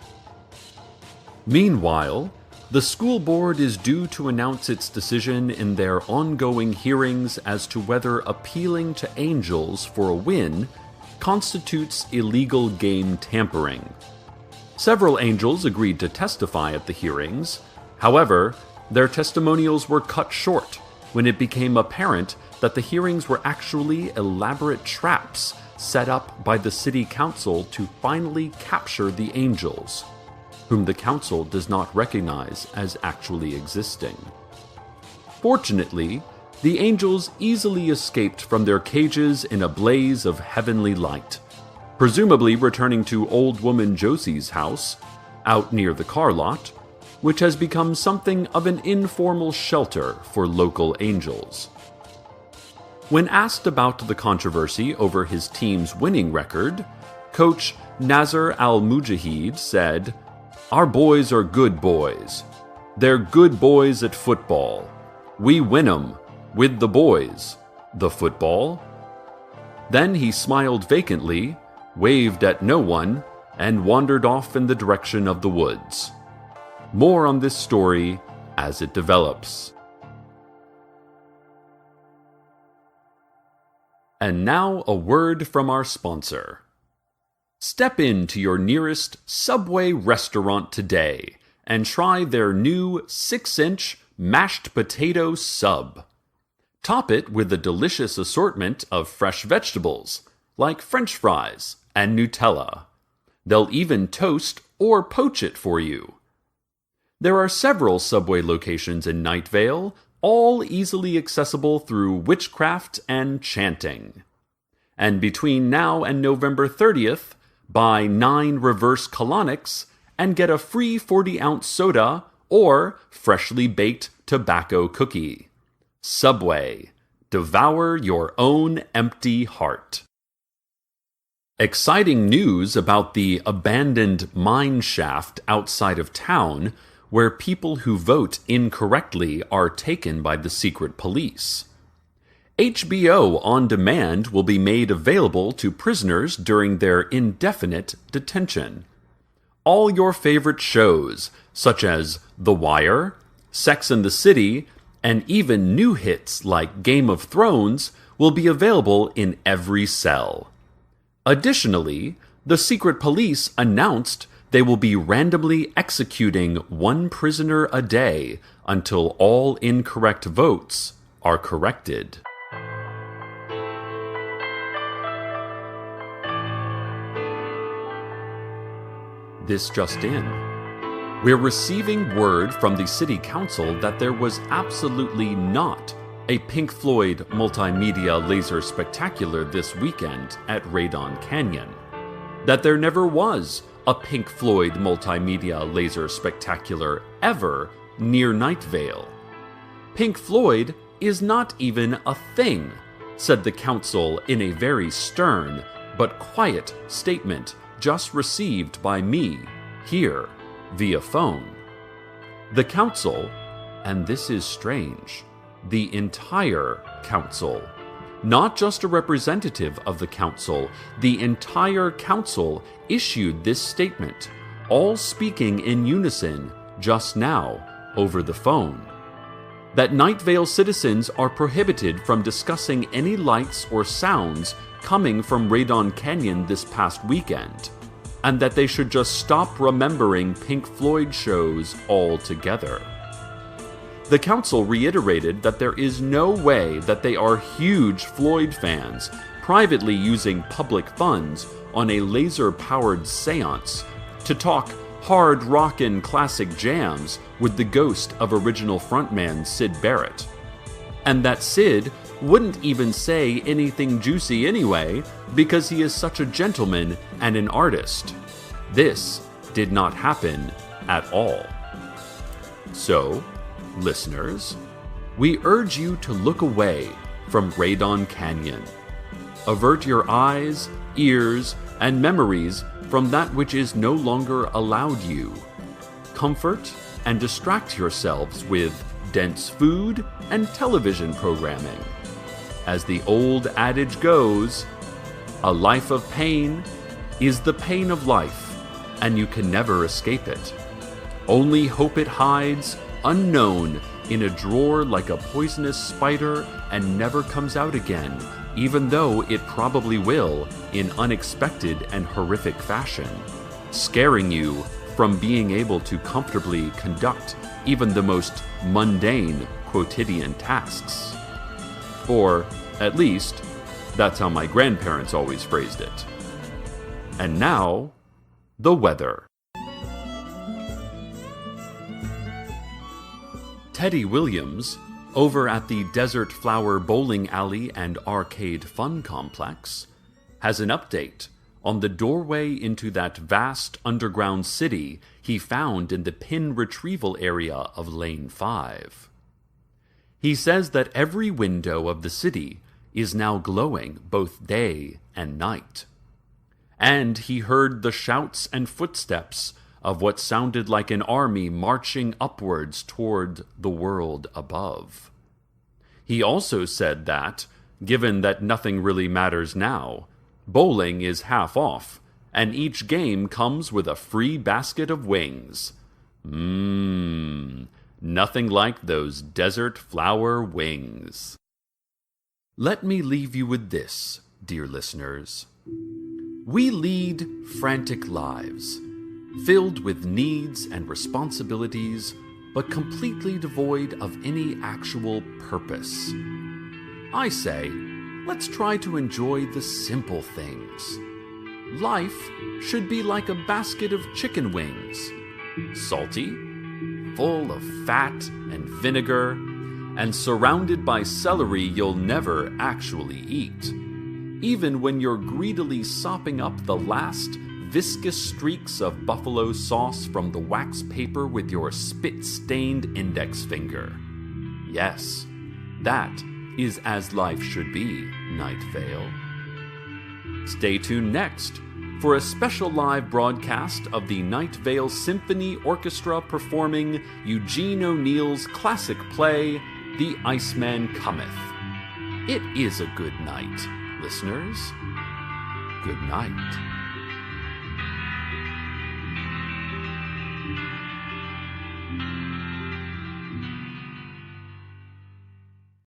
S1: Meanwhile, the school board is due to announce its decision in their ongoing hearings as to whether appealing to angels for a win constitutes illegal game tampering. Several angels agreed to testify at the hearings. However, their testimonials were cut short when it became apparent that the hearings were actually elaborate traps set up by the city council to finally capture the angels, whom the council does not recognize as actually existing. Fortunately, the angels easily escaped from their cages in a blaze of heavenly light, presumably returning to Old Woman Josie's house, out near the car lot, which has become something of an informal shelter for local angels. When asked about the controversy over his team's winning record, coach Nazar Al-Mujahid said, "Our boys are good boys. They're good boys at football. We win 'em with the boys, the football." Then he smiled vacantly, waved at no one, and wandered off in the direction of the woods. More on this story as it develops. And now a word from our sponsor. Step into your nearest Subway restaurant today and try their new 6-inch mashed potato sub. Top it with a delicious assortment of fresh vegetables, like French fries and Nutella. They'll even toast or poach it for you. There are several Subway locations in Night Vale, all easily accessible through witchcraft and chanting. And between now and November 30th, buy 9 reverse colonics and get a free 40-ounce soda or freshly baked tobacco cookie. Subway. Devour your own empty heart. Exciting news about the abandoned mine shaft outside of town, where people who vote incorrectly are taken by the secret police. HBO On Demand will be made available to prisoners during their indefinite detention. All your favorite shows, such as The Wire, Sex and the City, and even new hits like Game of Thrones, will be available in every cell. Additionally, the secret police announced they will be randomly executing 1 prisoner a day until all incorrect votes are corrected. This just in. We're receiving word from the City Council that there was absolutely not a Pink Floyd multimedia laser spectacular this weekend at Radon Canyon. That there never was a Pink Floyd multimedia laser spectacular ever near Night Vale. Pink Floyd is not even a thing, said the council in a very stern but quiet statement just received by me here via phone. The council, and this is strange, the entire council, not just a representative of the council, the entire council issued this statement, all speaking in unison just now over the phone. That Night Vale citizens are prohibited from discussing any lights or sounds coming from Radon Canyon this past weekend, and that they should just stop remembering Pink Floyd shows altogether. The council reiterated that there is no way that they are huge Floyd fans privately using public funds on a laser-powered seance to talk hard rockin' classic jams with the ghost of original frontman Syd Barrett. And that Syd wouldn't even say anything juicy anyway, because he is such a gentleman and an artist. This did not happen at all. So, listeners, we urge you to look away from Radon Canyon. Avert your eyes, ears, and memories from that which is no longer allowed you. Comfort and distract yourselves with dense food and television programming. As the old adage goes, a life of pain is the pain of life, and you can never escape it. Only hope it hides, unknown, in a drawer like a poisonous spider and never comes out again, even though it probably will in unexpected and horrific fashion, scaring you from being able to comfortably conduct even the most mundane quotidian tasks. Or, at least, that's how my grandparents always phrased it. And now, the weather. Teddy Williams, over at the Desert Flower Bowling Alley and Arcade Fun Complex, has an update on the doorway into that vast underground city he found in the pin retrieval area of Lane 5. He says that every window of the city is now glowing both day and night. And he heard the shouts and footsteps of what sounded like an army marching upwards toward the world above. He also said that, given that nothing really matters now, bowling is half off, and each game comes with a free basket of wings. Nothing like those desert flower wings. Let me leave you with this, dear listeners. We lead frantic lives, filled with needs and responsibilities, but completely devoid of any actual purpose. I say, let's try to enjoy the simple things. Life should be like a basket of chicken wings, salty, full of fat and vinegar, and surrounded by celery you'll never actually eat, even when you're greedily sopping up the last viscous streaks of buffalo sauce from the wax paper with your spit-stained index finger. Yes, that is as life should be, Night Vale. Stay tuned next for a special live broadcast of the Night Vale Symphony Orchestra performing Eugene O'Neill's classic play, The Iceman Cometh. It is a good night, listeners. Good night.